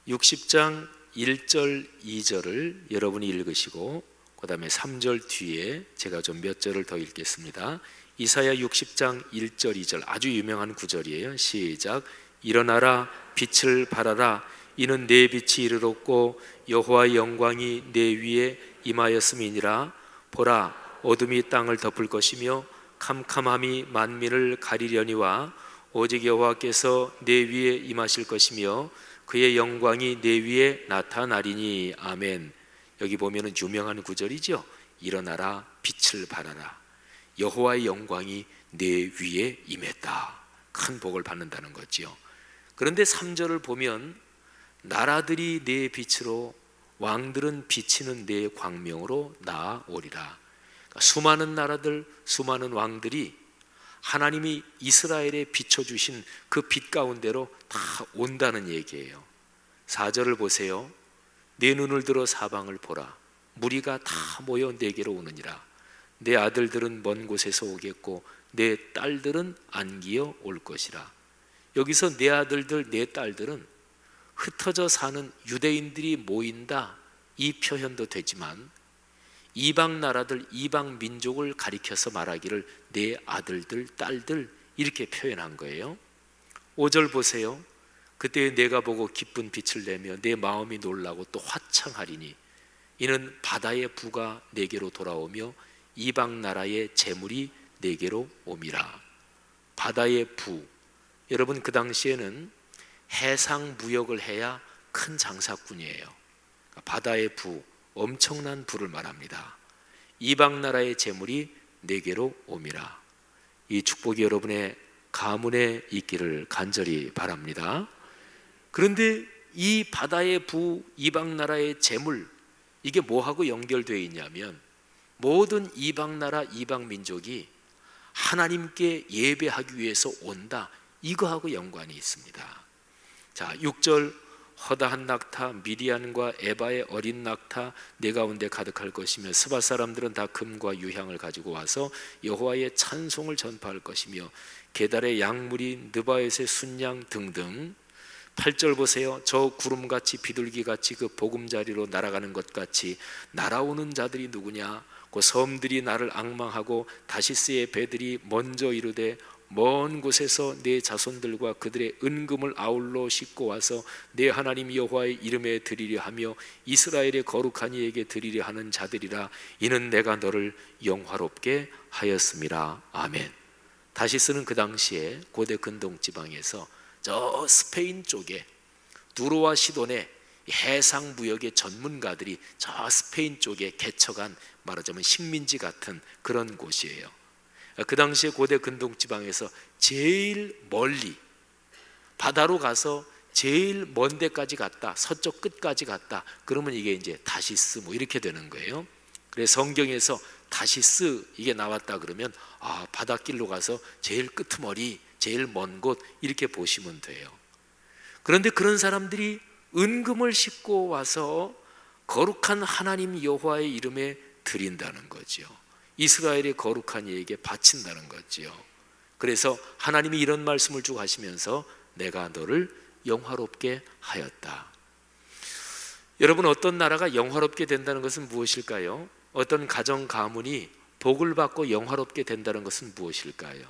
60장 1절 2절을 여러분이 읽으시고 그 다음에 3절 뒤에 제가 좀 몇 절을 더 읽겠습니다. 이사야 60장 1절 2절 아주 유명한 구절이에요. 시작. 일어나라 빛을 발하라 이는 내 빛이 이르렀고 여호와의 영광이 내 위에 임하였음이니라. 보라 어둠이 땅을 덮을 것이며 캄캄함이 만민을 가리려니와 오직 여호와께서 내 위에 임하실 것이며 그의 영광이 내 위에 나타나리니. 아멘. 여기 보면은 유명한 구절이죠. 일어나라 빛을 발하라 여호와의 영광이 내 위에 임했다. 큰 복을 받는다는 거지요. 그런데 3절을 보면 나라들이 내 빛으로 왕들은 비치는 내 광명으로 나아오리라. 그러니까 수많은 나라들, 수많은 왕들이 하나님이 이스라엘에 비춰주신 그 빛 가운데로 다 온다는 얘기예요. 4절을 보세요. 내 눈을 들어 사방을 보라. 무리가 다 모여 내게로 오느니라. 내 아들들은 먼 곳에서 오겠고 내 딸들은 안기어 올 것이라. 여기서 내 아들들, 내 딸들은 흩어져 사는 유대인들이 모인다 이 표현도 되지만 이방 나라들, 이방 민족을 가리켜서 말하기를 내 아들들, 딸들 이렇게 표현한 거예요. 5절 보세요. 그때 내가 보고 기쁜 빛을 내며 내 마음이 놀라고 또 화창하리니 이는 바다의 부가 내게로 돌아오며 이방 나라의 재물이 내게로 옴이라. 바다의 부, 여러분 그 당시에는 해상 무역을 해야 큰 장사꾼이에요. 바다의 부, 엄청난 부를 말합니다. 이방 나라의 재물이 내게로 옴이라. 이 축복이 여러분의 가문에 있기를 간절히 바랍니다. 그런데 이 바다의 부, 이방 나라의 재물 이게 뭐하고 연결되어 있냐면 모든 이방 나라, 이방 민족이 하나님께 예배하기 위해서 온다 이거하고 연관이 있습니다. 자, 6절 허다한 낙타 미디안과 에바의 어린 낙타 내 가운데 가득할 것이며 스바 사람들은 다 금과 유향을 가지고 와서 여호와의 찬송을 전파할 것이며 게달의 양물이 느바엣의 순양 등등. 8절 보세요. 저 구름같이 비둘기같이 그 보금자리로 날아가는 것 같이 날아오는 자들이 누구냐. 그 섬들이 나를 앙망하고 다시스의 배들이 먼저 이르되 먼 곳에서 내 자손들과 그들의 은금을 아울러 싣고 와서 내 하나님 여호와의 이름에 드리려 하며 이스라엘의 거룩한 이에게 드리려 하는 자들이라. 이는 내가 너를 영화롭게 하였음이라. 아멘. 다시스는 그 당시에 고대 근동 지방에서 저 스페인 쪽에 두로와 시돈의 해상 무역의 전문가들이 저 스페인 쪽에 개척한 말하자면 식민지 같은 그런 곳이에요. 그 당시에 고대 근동 지방에서 제일 멀리 바다로 가서 제일 먼 데까지 갔다, 서쪽 끝까지 갔다. 그러면 이게 이제 다시스 뭐 이렇게 되는 거예요. 그래서 성경에서 다시스 이게 나왔다 그러면 아, 바닷길로 가서 제일 끄트머리, 제일 먼 곳 이렇게 보시면 돼요. 그런데 그런 사람들이 은금을 싣고 와서 거룩한 하나님 여호와의 이름에 드린다는 거죠. 이스라엘의 거룩한 이에게 바친다는 거지요. 그래서 하나님이 이런 말씀을 주고 하시면서 내가 너를 영화롭게 하였다. 여러분 어떤 나라가 영화롭게 된다는 것은 무엇일까요? 어떤 가정 가문이 복을 받고 영화롭게 된다는 것은 무엇일까요?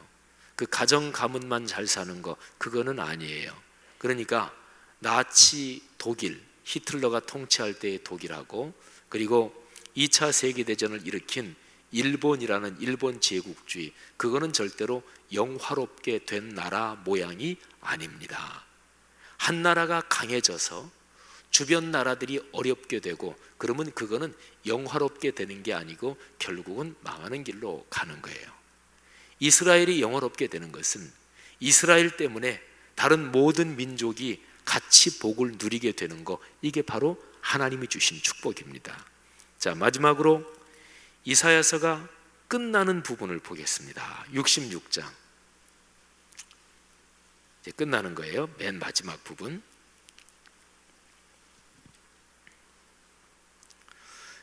그 가정 가문만 잘 사는 거 그거는 아니에요. 그러니까 나치 독일 히틀러가 통치할 때의 독일하고 그리고 2차 세계대전을 일으킨 일본이라는 일본 제국주의 그거는 절대로 영화롭게 된 나라 모양이 아닙니다. 한 나라가 강해져서 주변 나라들이 어렵게 되고 그러면 그거는 영화롭게 되는 게 아니고 결국은 망하는 길로 가는 거예요. 이스라엘이 영화롭게 되는 것은 이스라엘 때문에 다른 모든 민족이 같이 복을 누리게 되는 거 이게 바로 하나님이 주신 축복입니다. 자, 마지막으로 이사야서가 끝나는 부분을 보겠습니다. 66장 이제 끝나는 거예요. 맨 마지막 부분.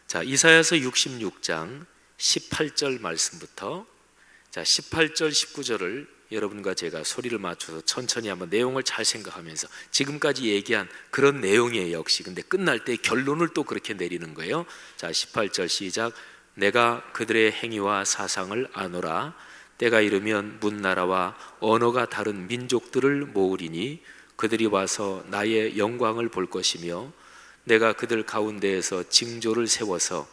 자, 이사야서 66장 18절 말씀부터 자 18절 19절을 여러분과 제가 소리를 맞춰서 천천히 한번 내용을 잘 생각하면서 지금까지 얘기한 그런 내용이에요 역시. 근데 끝날 때 결론을 또 그렇게 내리는 거예요. 자 18절 시작. 내가 그들의 행위와 사상을 아노라. 때가 이르면 문나라와 언어가 다른 민족들을 모으리니 그들이 와서 나의 영광을 볼 것이며 내가 그들 가운데에서 징조를 세워서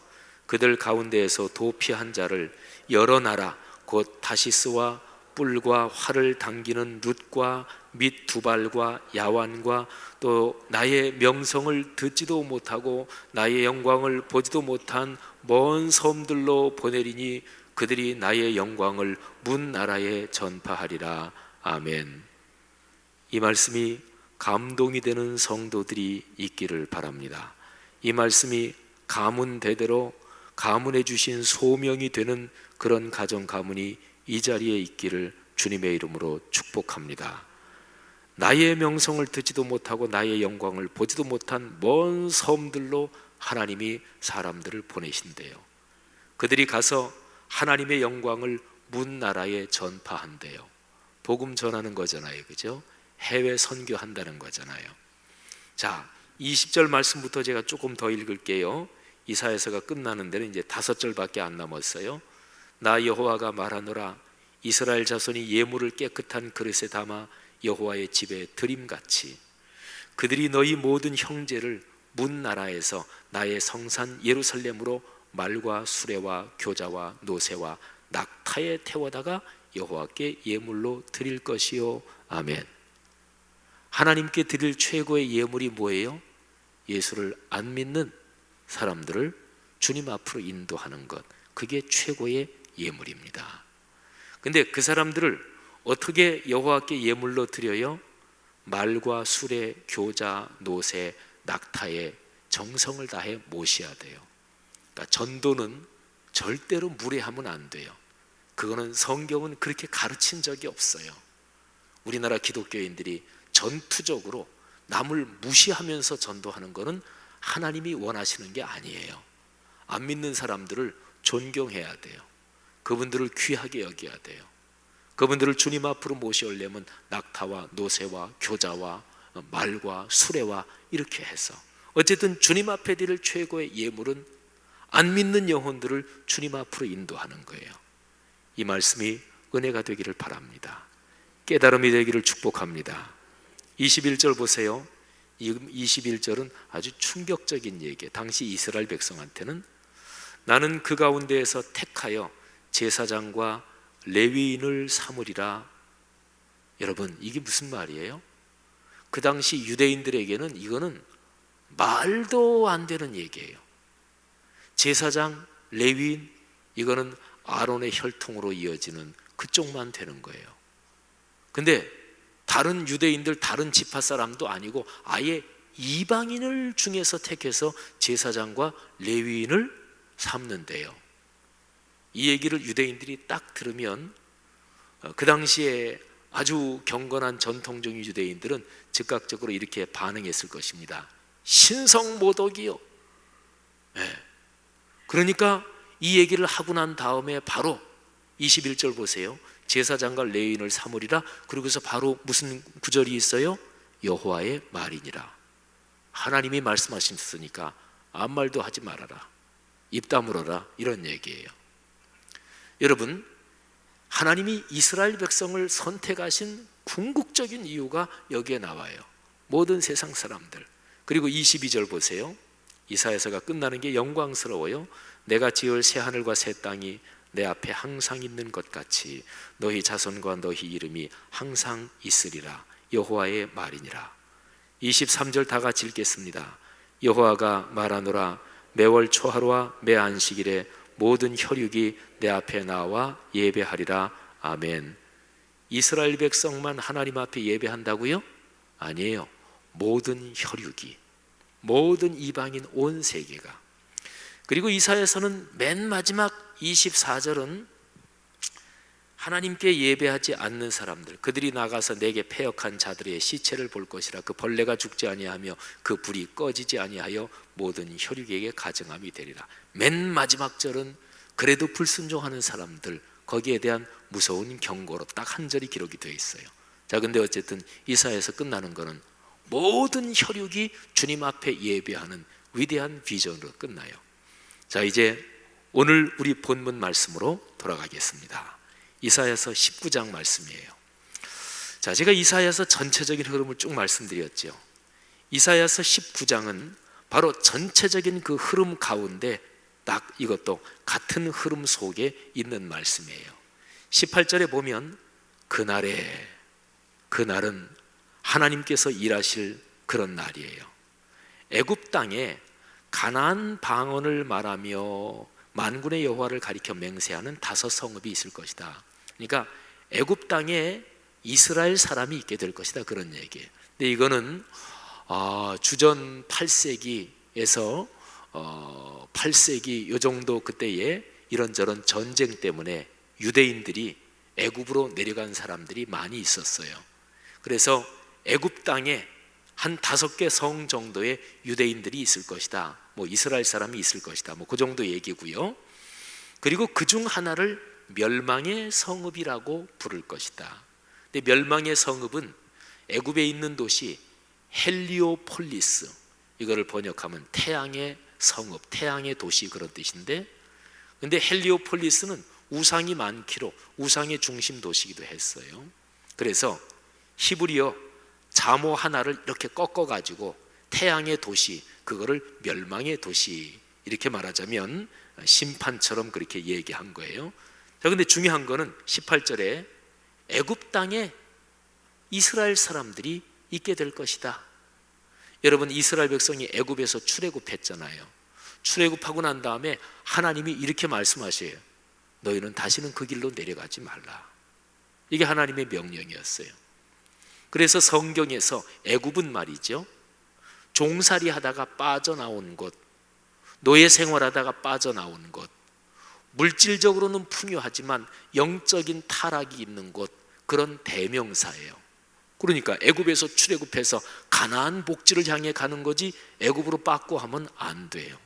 그들 가운데에서 도피한 자를 여러 나라 곧 다시스와 뿔과 활을 당기는 룻과 및 두발과 야완과 또 나의 명성을 듣지도 못하고 나의 영광을 보지도 못한 먼 섬들로 보내리니 그들이 나의 영광을 문 나라에 전파하리라. 아멘. 이 말씀이 감동이 되는 성도들이 있기를 바랍니다. 이 말씀이 가문대대로 가문해 주신 소명이 되는 그런 가정 가문이 이 자리에 있기를 주님의 이름으로 축복합니다. 나의 명성을 듣지도 못하고 나의 영광을 보지도 못한 먼 섬들로 하나님이 사람들을 보내신대요. 그들이 가서 하나님의 영광을 문 나라에 전파한대요. 복음 전하는 거잖아요, 그죠? 해외 선교한다는 거잖아요. 자, 20절 말씀부터 제가 조금 더 읽을게요. 이사야서가 끝나는 데는 이제 5절밖에 안 남았어요. 나 여호와가 말하노라. 이스라엘 자손이 예물을 깨끗한 그릇에 담아 여호와의 집에 드림같이 그들이 너희 모든 형제를 문 나라에서 나의 성산 예루살렘으로 말과 수레와 교자와 노새와 낙타에 태워다가 여호와께 예물로 드릴 것이요. 아멘. 하나님께 드릴 최고의 예물이 뭐예요? 예수를 안 믿는 사람들을 주님 앞으로 인도하는 것, 그게 최고의 예물입니다. 근데 그 사람들을 어떻게 여호와께 예물로 드려요? 말과 수레, 교자, 노새, 낙타에 정성을 다해 모셔야 돼요. 그러니까 전도는 절대로 무례하면 안 돼요. 그거는 성경은 그렇게 가르친 적이 없어요. 우리나라 기독교인들이 전투적으로 남을 무시하면서 전도하는 것은 하나님이 원하시는 게 아니에요. 안 믿는 사람들을 존경해야 돼요. 그분들을 귀하게 여겨야 돼요. 그분들을 주님 앞으로 모셔오려면 낙타와 노새와 교자와 말과 수레와 이렇게 해서 어쨌든 주님 앞에 드릴 최고의 예물은 안 믿는 영혼들을 주님 앞으로 인도하는 거예요. 이 말씀이 은혜가 되기를 바랍니다. 깨달음이 되기를 축복합니다. 21절 보세요. 이 21절은 아주 충격적인 얘기예요. 당시 이스라엘 백성한테는 나는 그 가운데에서 택하여 제사장과 레위인을 삼으리라. 여러분, 이게 무슨 말이에요? 그 당시 유대인들에게는 이거는 말도 안 되는 얘기예요. 제사장, 레위인, 이거는 아론의 혈통으로 이어지는 그쪽만 되는 거예요. 근데 다른 유대인들, 다른 지파 사람도 아니고 아예 이방인을 중에서 택해서 제사장과 레위인을 삼는데요. 이 얘기를 유대인들이 딱 들으면 그 당시에 아주 경건한 전통적인 유대인들은 즉각적으로 이렇게 반응했을 것입니다. 신성모독이요. 네. 그러니까 이 얘기를 하고 난 다음에 바로 21절 보세요. 제사장과 레위인을 삼으리라. 그러고서 바로 무슨 구절이 있어요? 여호와의 말이니라. 하나님이 말씀하셨으니까 아무 말도 하지 말아라, 입 다물어라, 이런 얘기예요. 여러분, 하나님이 이스라엘 백성을 선택하신 궁극적인 이유가 여기에 나와요. 모든 세상 사람들. 그리고 22절 보세요. 이사야서가 끝나는 게 영광스러워요. 내가 지을 새 하늘과 새 땅이 내 앞에 항상 있는 것 같이 너희 자손과 너희 이름이 항상 있으리라. 여호와의 말이니라. 23절 다 같이 읽겠습니다. 여호와가 말하노라. 매월 초하루와 매 안식일에 모든 혈육이 내 앞에 나와 예배하리라. 아멘. 이스라엘 백성만 하나님 앞에 예배한다고요? 아니에요. 모든 혈육이, 모든 이방인 온 세계가. 그리고 이사야서는 맨 마지막 24절은 하나님께 예배하지 않는 사람들, 그들이 나가서 내게 패역한 자들의 시체를 볼 것이라. 그 벌레가 죽지 아니하며 그 불이 꺼지지 아니하여 모든 혈육에게 가증함이 되리라. 맨 마지막 절은 그래도 불순종하는 사람들, 거기에 대한 무서운 경고로 딱 한 절이 기록이 되어 있어요. 자, 근데 어쨌든 이사야에서 끝나는 거는 모든 혈육이 주님 앞에 예배하는 위대한 비전으로 끝나요. 자, 이제 오늘 우리 본문 말씀으로 돌아가겠습니다. 이사야서 19장 말씀이에요. 자, 제가 이사야서 전체적인 흐름을 쭉 말씀드렸죠. 이사야서 19장은 바로 전체적인 그 흐름 가운데 딱 이것도 같은 흐름 속에 있는 말씀이에요. 18절에 보면 그날은 하나님께서 일하실 그런 날이에요. 애굽 땅에 가나안 방언을 말하며 만군의 여호와를 가리켜 맹세하는 5 성읍이 있을 것이다. 그러니까 애굽 땅에 이스라엘 사람이 있게 될 것이다, 그런 얘기예요. 근데 이거는 주전 8세기에서 8세기 요 정도 그때에 이런저런 전쟁 때문에 유대인들이 애굽으로 내려간 사람들이 많이 있었어요. 그래서 애굽 땅에 한 5개 성 정도의 유대인들이 있을 것이다, 뭐 이스라엘 사람이 있을 것이다, 뭐 그 정도 얘기고요. 그리고 그 중 하나를 멸망의 성읍이라고 부를 것이다. 근데 멸망의 성읍은 애굽에 있는 도시 헬리오폴리스, 이거를 번역하면 태양의 성읍, 태양의 도시, 그런 뜻인데, 근데 헬리오폴리스는 우상이 많기로 우상의 중심 도시이기도 했어요. 그래서 히브리어 자모 하나를 이렇게 꺾어 가지고 태양의 도시, 그거를 멸망의 도시, 이렇게 말하자면 심판처럼 그렇게 얘기한 거예요. 자, 근데 중요한 거는 18절에 애굽 땅에 이스라엘 사람들이 있게 될 것이다. 여러분, 이스라엘 백성이 애굽에서 출애굽했잖아요. 출애굽하고 난 다음에 하나님이 이렇게 말씀하셔요. 너희는 다시는 그 길로 내려가지 말라. 이게 하나님의 명령이었어요. 그래서 성경에서 애굽은 말이죠, 종살이 하다가 빠져나온 곳, 노예 생활하다가 빠져나온 곳, 물질적으로는 풍요하지만 영적인 타락이 있는 곳, 그런 대명사예요. 그러니까 애굽에서 출애굽해서 가나안 복지를 향해 가는 거지 애굽으로 빠꾸 하면 안 돼요.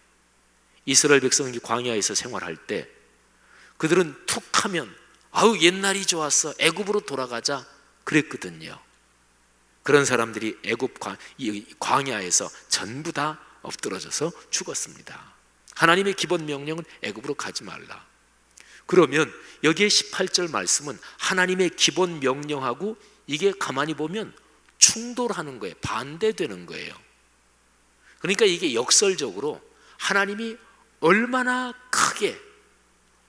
이스라엘 백성이 광야에서 생활할 때 그들은 툭 하면 아우 옛날이 좋았어, 애굽으로 돌아가자 그랬거든요. 그런 사람들이 애굽 광야에서 전부 다 엎드러져서 죽었습니다. 하나님의 기본 명령은 애굽으로 가지 말라. 그러면 여기에 18절 말씀은 하나님의 기본 명령하고 이게 가만히 보면 충돌하는 거예요. 반대되는 거예요. 그러니까 이게 역설적으로 하나님이 얼마나 크게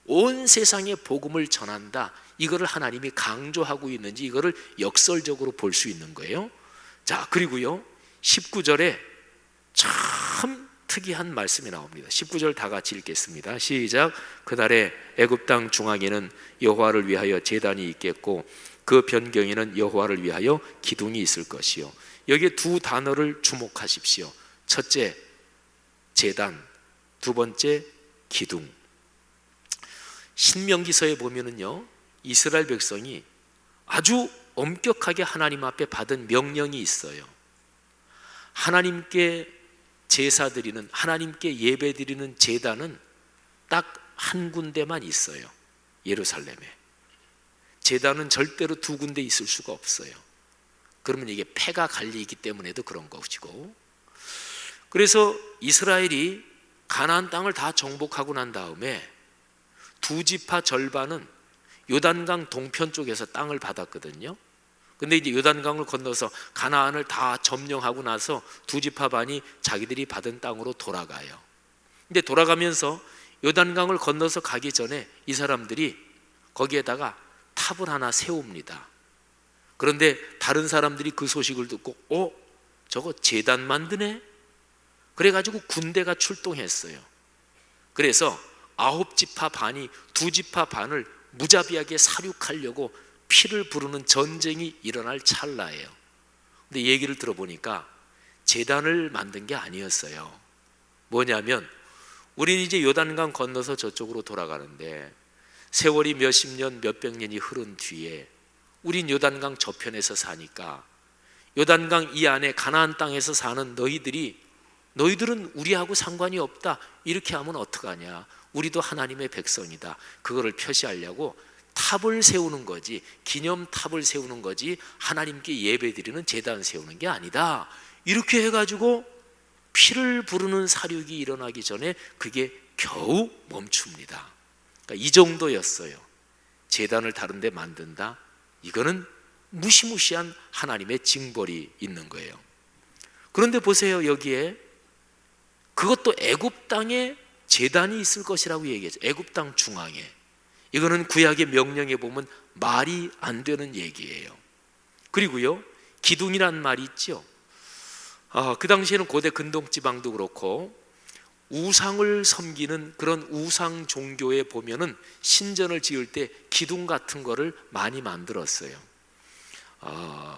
온 세상에 복음을 전한다, 이거를 하나님이 강조하고 있는지 이거를 역설적으로 볼 수 있는 거예요. 자, 그리고요 19절에 참 특이한 말씀이 나옵니다. 19절 다 같이 읽겠습니다. 시작. 그날에 애굽 땅 중앙에는 여호와를 위하여 제단이 있겠고 그 변경에는 여호와를 위하여 기둥이 있을 것이요. 여기에 2 단어를 주목하십시오. 첫째 제단, 2번째 기둥. 신명기서에 보면은요 이스라엘 백성이 아주 엄격하게 하나님 앞에 받은 명령이 있어요. 하나님께 제사 드리는, 하나님께 예배 드리는 제단은 딱 한 군데만 있어요. 예루살렘에. 제단은 절대로 2 군데 있을 수가 없어요. 그러면 이게 폐가 갈리기 때문에도 그런 것이고, 그래서 이스라엘이 가나안 땅을 다 정복하고 난 다음에 2 지파 절반은 요단강 동편 쪽에서 땅을 받았거든요. 근데 이제 요단강을 건너서 가나안을 다 점령하고 나서 2 지파 반이 자기들이 받은 땅으로 돌아가요. 근데 돌아가면서 요단강을 건너서 가기 전에 이 사람들이 거기에다가 탑을 하나 세웁니다. 그런데 다른 사람들이 그 소식을 듣고 저거 제단 만드네? 그래가지고 군대가 출동했어요. 그래서 9 지파 반이 2 지파 반을 무자비하게 살육하려고 피를 부르는 전쟁이 일어날 찰나예요. 근데 얘기를 들어보니까 제단을 만든 게 아니었어요. 뭐냐면 우리는 이제 요단강 건너서 저쪽으로 돌아가는데 세월이 몇십 년, 몇백 년이 흐른 뒤에 우린 요단강 저편에서 사니까 요단강 이 안에 가나안 땅에서 사는 너희들은 우리하고 상관이 없다, 이렇게 하면 어떡하냐, 우리도 하나님의 백성이다, 그거를 표시하려고 탑을 세우는 거지, 기념탑을 세우는 거지 하나님께 예배드리는 제단 세우는 게 아니다. 이렇게 해가지고 피를 부르는 사륙이 일어나기 전에 그게 겨우 멈춥니다. 그러니까 이 정도였어요. 제단을 다른 데 만든다, 이거는 무시무시한 하나님의 징벌이 있는 거예요. 그런데 보세요, 여기에 그것도 애굽 땅에 제단이 있을 것이라고 얘기했죠. 애굽 땅 중앙에. 이거는 구약의 명령에 보면 말이 안 되는 얘기예요. 그리고요, 기둥이란 말이 있죠. 그 당시에는 고대 근동지방도 그렇고 우상을 섬기는 그런 우상 종교에 보면은 신전을 지을 때 기둥 같은 거를 많이 만들었어요.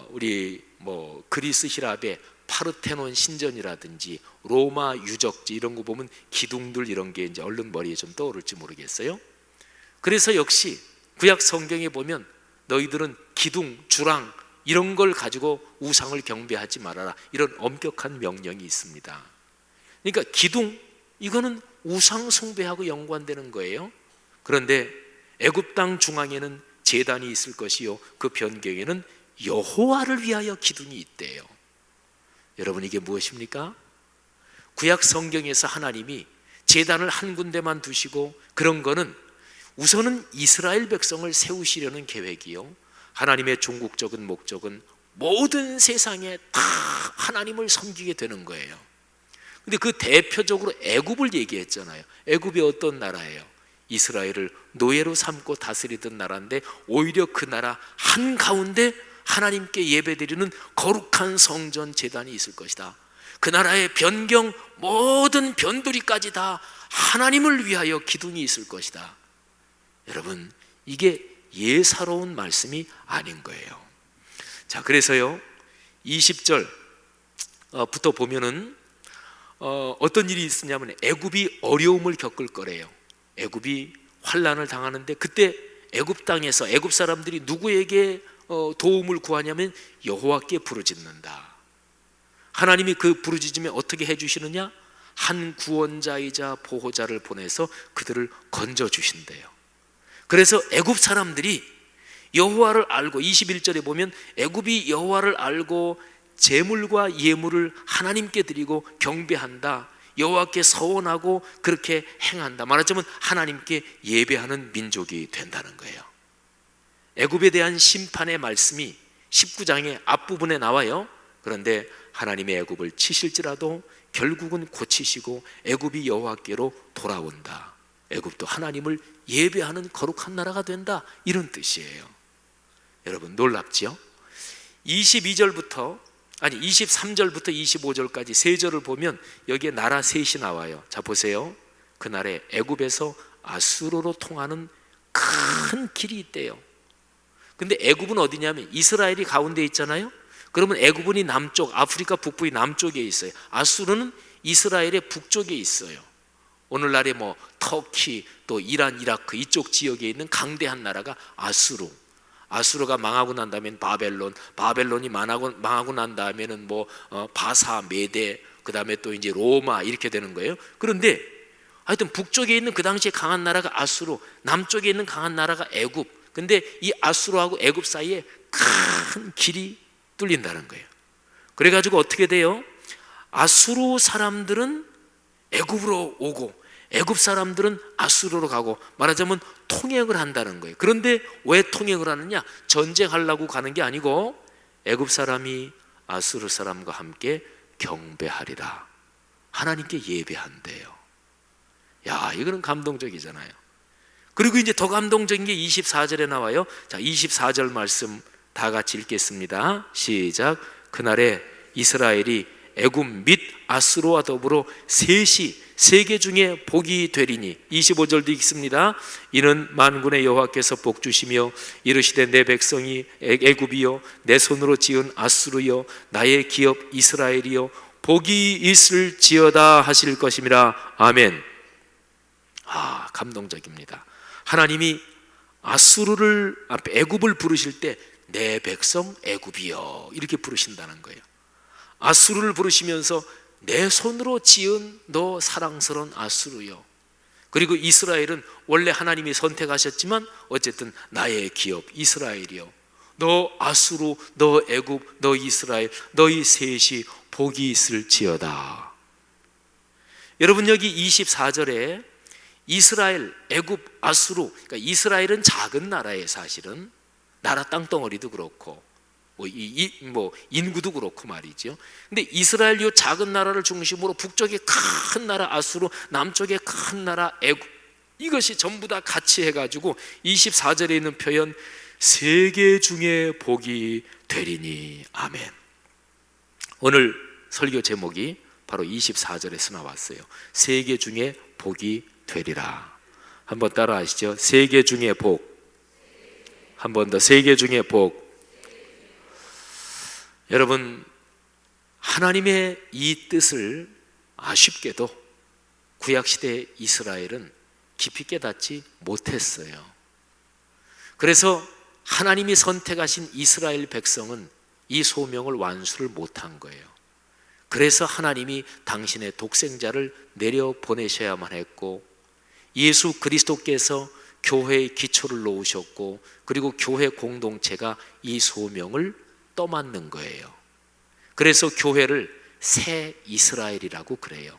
우리 뭐 그리스 신랍의 파르테논 신전이라든지 로마 유적지 이런 거 보면 기둥들 이런 게 이제 얼른 머리에 좀 떠오를지 모르겠어요. 그래서 역시 구약 성경에 보면 너희들은 기둥, 주랑 이런 걸 가지고 우상을 경배하지 말아라, 이런 엄격한 명령이 있습니다. 그러니까 기둥, 이거는 우상 숭배하고 연관되는 거예요. 그런데 애굽 땅 중앙에는 제단이 있을 것이요, 그 변경에는 여호와를 위하여 기둥이 있대요. 여러분, 이게 무엇입니까? 구약 성경에서 하나님이 제단을 한 군데만 두시고 그런 거는 우선은 이스라엘 백성을 세우시려는 계획이요, 하나님의 종국적인 목적은 모든 세상에 다 하나님을 섬기게 되는 거예요. 근데 그 대표적으로 애굽을 얘기했잖아요. 애굽이 어떤 나라예요? 이스라엘을 노예로 삼고 다스리던 나라인데 오히려 그 나라 한가운데 하나님께 예배드리는 거룩한 성전 제단이 있을 것이다. 그 나라의 변경 모든 변두리까지 다 하나님을 위하여 기둥이 있을 것이다. 여러분, 이게 예사로운 말씀이 아닌 거예요. 자, 그래서요 20절부터 보면은 어떤 일이 있었냐면 애굽이 어려움을 겪을 거래요. 애굽이 환난을 당하는데 그때 애굽 땅에서 애굽 사람들이 누구에게 도움을 구하냐면 여호와께 부르짖는다. 하나님이 그 부르짖음에 어떻게 해주시느냐? 한 구원자이자 보호자를 보내서 그들을 건져주신대요. 그래서 애굽 사람들이 여호와를 알고 21절에 보면 애굽이 여호와를 알고 제물과 예물을 하나님께 드리고 경배한다, 여호와께 서원하고 그렇게 행한다. 말하자면 하나님께 예배하는 민족이 된다는 거예요. 애굽에 대한 심판의 말씀이 19장의 앞부분에 나와요. 그런데 하나님의 애굽을 치실지라도 결국은 고치시고 애굽이 여호와께로 돌아온다. 애굽도 하나님을 예배하는 거룩한 나라가 된다, 이런 뜻이에요. 여러분, 놀랍지요? 23절부터 25절까지 세 절을 보면 여기에 나라 셋이 나와요. 자, 보세요. 그날에 애굽에서 아수르로 통하는 큰 길이 있대요. 근데 애굽은 어디냐면 이스라엘이 가운데 있잖아요. 그러면 애굽은 남쪽, 아프리카 북부의 남쪽에 있어요. 아수르는 이스라엘의 북쪽에 있어요. 오늘날의 뭐 터키, 또 이란, 이라크 이쪽 지역에 있는 강대한 나라가 아수르. 아수르가 망하고 난 다음엔 바벨론이 망하고 난 다음에는 뭐 바사, 메데, 그 다음에 또 이제 로마 이렇게 되는 거예요. 그런데 하여튼 북쪽에 있는 그 당시에 강한 나라가 아수르, 남쪽에 있는 강한 나라가 애굽. 근데 이 아수르하고 애굽 사이에 큰 길이 뚫린다는 거예요. 그래가지고 어떻게 돼요? 아수르 사람들은 애굽으로 오고 애굽 사람들은 아수르로 가고, 말하자면 통행을 한다는 거예요. 그런데 왜 통행을 하느냐? 전쟁하려고 가는 게 아니고 애굽 사람이 아수르 사람과 함께 경배하리라, 하나님께 예배한대요. 야, 이거는 감동적이잖아요. 그리고 이제 더 감동적인 게 24절에 나와요. 자, 24절 말씀 다 같이 읽겠습니다. 시작. 그날에 이스라엘이 애굽 및 아수르와 더불어 셋이 세계 중에 복이 되리니. 25절도 읽습니다. 이는 만군의 여호와께서 복 주시며 이르시되 내 백성이 애굽이요 내 손으로 지은 아수르요 나의 기업 이스라엘이요 복이 있을지어다 하실 것임이라. 아멘. 감동적입니다. 하나님이 아수르를 애굽을 부르실 때 내 백성 애굽이요 이렇게 부르신다는 거예요. 아수르를 부르시면서 내 손으로 지은 너 사랑스러운 아수르요. 그리고 이스라엘은 원래 하나님이 선택하셨지만 어쨌든 나의 기업 이스라엘이요, 너 아수르, 너 애굽, 너 이스라엘, 너희 셋이 복이 있을지어다. 여러분, 여기 24절에 이스라엘, 애굽, 아수르, 그러니까 이스라엘은 작은 나라에 사실은 나라 땅덩어리도 그렇고 인구도 그렇고 말이죠. 근데 이스라엘 요 작은 나라를 중심으로 북쪽에 큰 나라 아수르, 남쪽에 큰 나라 애굽, 이것이 전부 다 같이 해가지고 24절에 있는 표현 세계 중에 복이 되리니. 아멘. 오늘 설교 제목이 바로 24절에서 나왔어요. 세계 중에 복이 되리라. 한번 따라 하시죠. 세계 중에 복. 한 번 더. 세계 중에 복. 여러분, 하나님의 이 뜻을 아쉽게도 구약시대 이스라엘은 깊이 깨닫지 못했어요. 그래서 하나님이 선택하신 이스라엘 백성은 이 소명을 완수를 못한 거예요. 그래서 하나님이 당신의 독생자를 내려보내셔야만 했고, 예수 그리스도께서 교회의 기초를 놓으셨고, 그리고 교회 공동체가 이 소명을 떠맡는 거예요. 그래서 교회를 새 이스라엘이라고 그래요.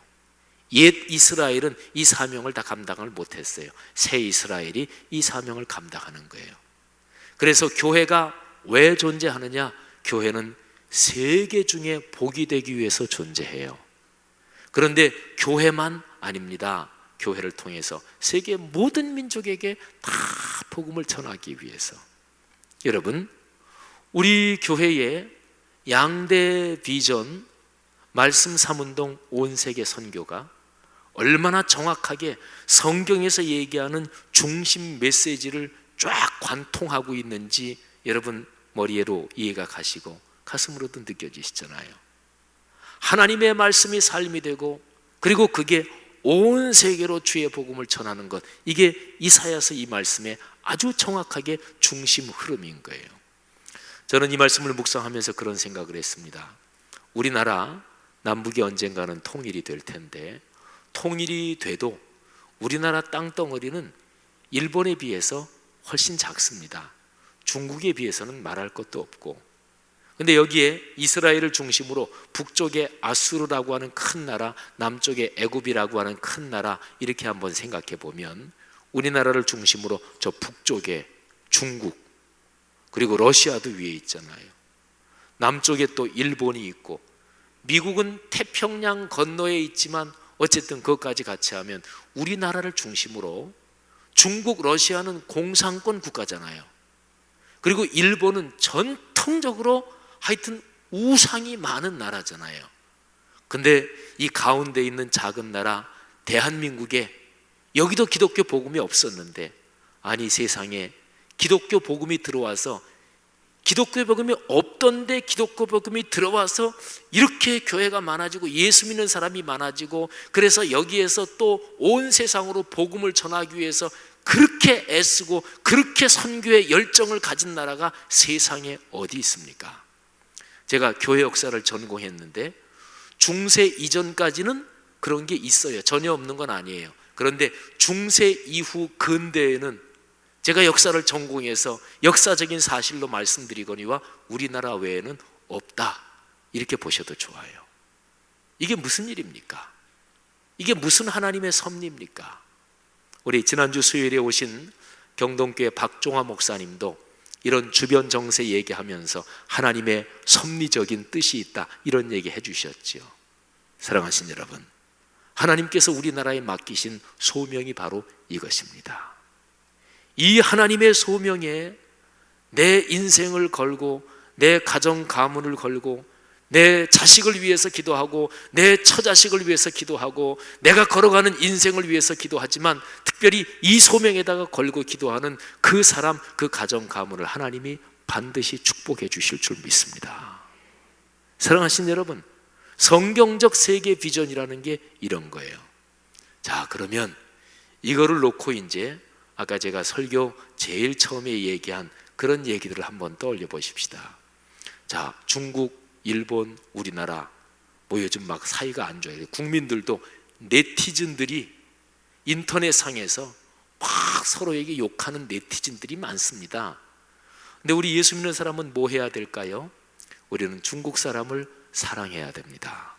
옛 이스라엘은 이 사명을 다 감당을 못했어요. 새 이스라엘이 이 사명을 감당하는 거예요. 그래서 교회가 왜 존재하느냐? 교회는 세계 중에 복이 되기 위해서 존재해요. 그런데 교회만 아닙니다. 교회를 통해서 세계 모든 민족에게 다 복음을 전하기 위해서. 여러분, 우리 교회의 양대 비전 말씀 삼운동 온 세계 선교가 얼마나 정확하게 성경에서 얘기하는 중심 메시지를 쫙 관통하고 있는지 여러분 머리에로 이해가 가시고 가슴으로도 느껴지시잖아요. 하나님의 말씀이 삶이 되고, 그리고 그게 온 세계로 주의 복음을 전하는 것, 이게 이사야서 이 말씀의 아주 정확하게 중심 흐름인 거예요. 저는 이 말씀을 묵상하면서 그런 생각을 했습니다. 우리나라 남북이 언젠가는 통일이 될 텐데, 통일이 돼도 우리나라 땅덩어리는 일본에 비해서 훨씬 작습니다. 중국에 비해서는 말할 것도 없고, 근데 여기에 이스라엘을 중심으로 북쪽에 아수르라고 하는 큰 나라, 남쪽에 애굽이라고 하는 큰 나라, 이렇게 한번 생각해 보면 우리나라를 중심으로 저 북쪽에 중국, 그리고 러시아도 위에 있잖아요. 남쪽에 또 일본이 있고, 미국은 태평양 건너에 있지만 어쨌든 그것까지 같이 하면 우리나라를 중심으로 중국, 러시아는 공산권 국가잖아요. 그리고 일본은 전통적으로 하여튼 우상이 많은 나라잖아요. 근데 이 가운데 있는 작은 나라 대한민국에 여기도 기독교 복음이 없었는데, 아니 세상에 기독교 복음이 들어와서, 기독교 복음이 없던데 기독교 복음이 들어와서 이렇게 교회가 많아지고 예수 믿는 사람이 많아지고, 그래서 여기에서 또 온 세상으로 복음을 전하기 위해서 그렇게 애쓰고 그렇게 선교의 열정을 가진 나라가 세상에 어디 있습니까? 제가 교회 역사를 전공했는데 중세 이전까지는 그런 게 있어요. 전혀 없는 건 아니에요. 그런데 중세 이후 근대에는 제가 역사를 전공해서 역사적인 사실로 말씀드리거니와 우리나라 외에는 없다, 이렇게 보셔도 좋아요. 이게 무슨 일입니까? 이게 무슨 하나님의 섭리입니까? 우리 지난주 수요일에 오신 경동교회 박종화 목사님도 이런 주변 정세 얘기하면서 하나님의 섭리적인 뜻이 있다, 이런 얘기 해주셨지요. 사랑하신 여러분, 하나님께서 우리나라에 맡기신 소명이 바로 이것입니다. 이 하나님의 소명에 내 인생을 걸고, 내 가정 가문을 걸고, 내 자식을 위해서 기도하고, 내 처자식을 위해서 기도하고, 내가 걸어가는 인생을 위해서 기도하지만 특별히 이 소명에다가 걸고 기도하는 그 사람, 그 가정 가문을 하나님이 반드시 축복해 주실 줄 믿습니다. 사랑하신 여러분, 성경적 세계 비전이라는 게 이런 거예요. 자, 그러면 이거를 놓고 이제 아까 제가 설교 제일 처음에 얘기한 그런 얘기들을 한번 떠올려 보십시다. 자, 중국, 일본, 우리나라 뭐 요즘 막 사이가 안 좋아요. 국민들도, 네티즌들이 인터넷상에서 막 서로에게 욕하는 네티즌들이 많습니다. 근데 우리 예수 믿는 사람은 뭐 해야 될까요? 우리는 중국 사람을 사랑해야 됩니다.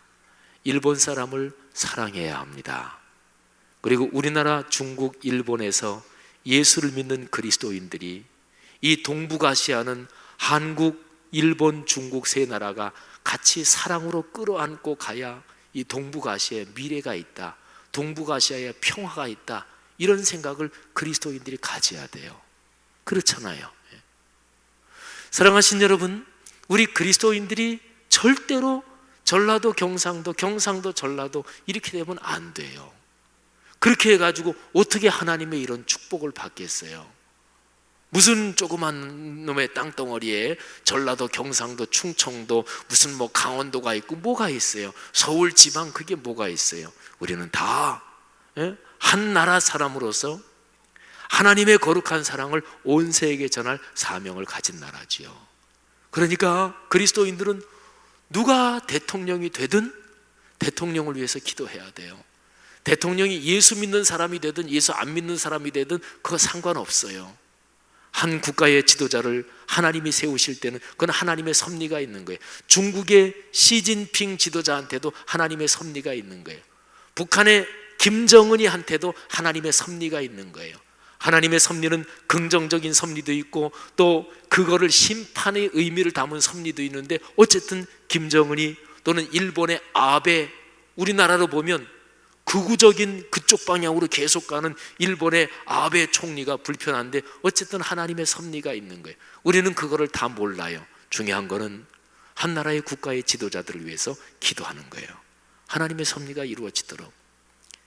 일본 사람을 사랑해야 합니다. 그리고 우리나라, 중국, 일본에서 예수를 믿는 그리스도인들이 이 동북아시아는 한국, 일본, 중국 세 나라가 같이 사랑으로 끌어안고 가야 이 동북아시아에 미래가 있다, 동북아시아에 평화가 있다, 이런 생각을 그리스도인들이 가져야 돼요. 그렇잖아요. 사랑하신 여러분, 우리 그리스도인들이 절대로 전라도 경상도, 경상도 전라도 이렇게 되면 안 돼요. 그렇게 해가지고 어떻게 하나님의 이런 축복을 받겠어요? 무슨 조그만 놈의 땅덩어리에 전라도, 경상도, 충청도, 무슨 뭐 강원도가 있고 뭐가 있어요? 서울 지방 그게 뭐가 있어요? 우리는 다 한 나라 사람으로서 하나님의 거룩한 사랑을 온 세계에 전할 사명을 가진 나라지요. 그러니까 그리스도인들은 누가 대통령이 되든 대통령을 위해서 기도해야 돼요. 대통령이 예수 믿는 사람이 되든 예수 안 믿는 사람이 되든 그거 상관없어요. 한 국가의 지도자를 하나님이 세우실 때는 그건 하나님의 섭리가 있는 거예요. 중국의 시진핑 지도자한테도 하나님의 섭리가 있는 거예요. 북한의 김정은이 한테도 하나님의 섭리가 있는 거예요. 하나님의 섭리는 긍정적인 섭리도 있고 또 그거를 심판의 의미를 담은 섭리도 있는데, 어쨌든 김정은이 또는 일본의 아베, 우리나라로 보면 극우적인 그쪽 방향으로 계속 가는 일본의 아베 총리가 불편한데 어쨌든 하나님의 섭리가 있는 거예요. 우리는 그거를 다 몰라요. 중요한 거는 한 나라의 국가의 지도자들을 위해서 기도하는 거예요. 하나님의 섭리가 이루어지도록.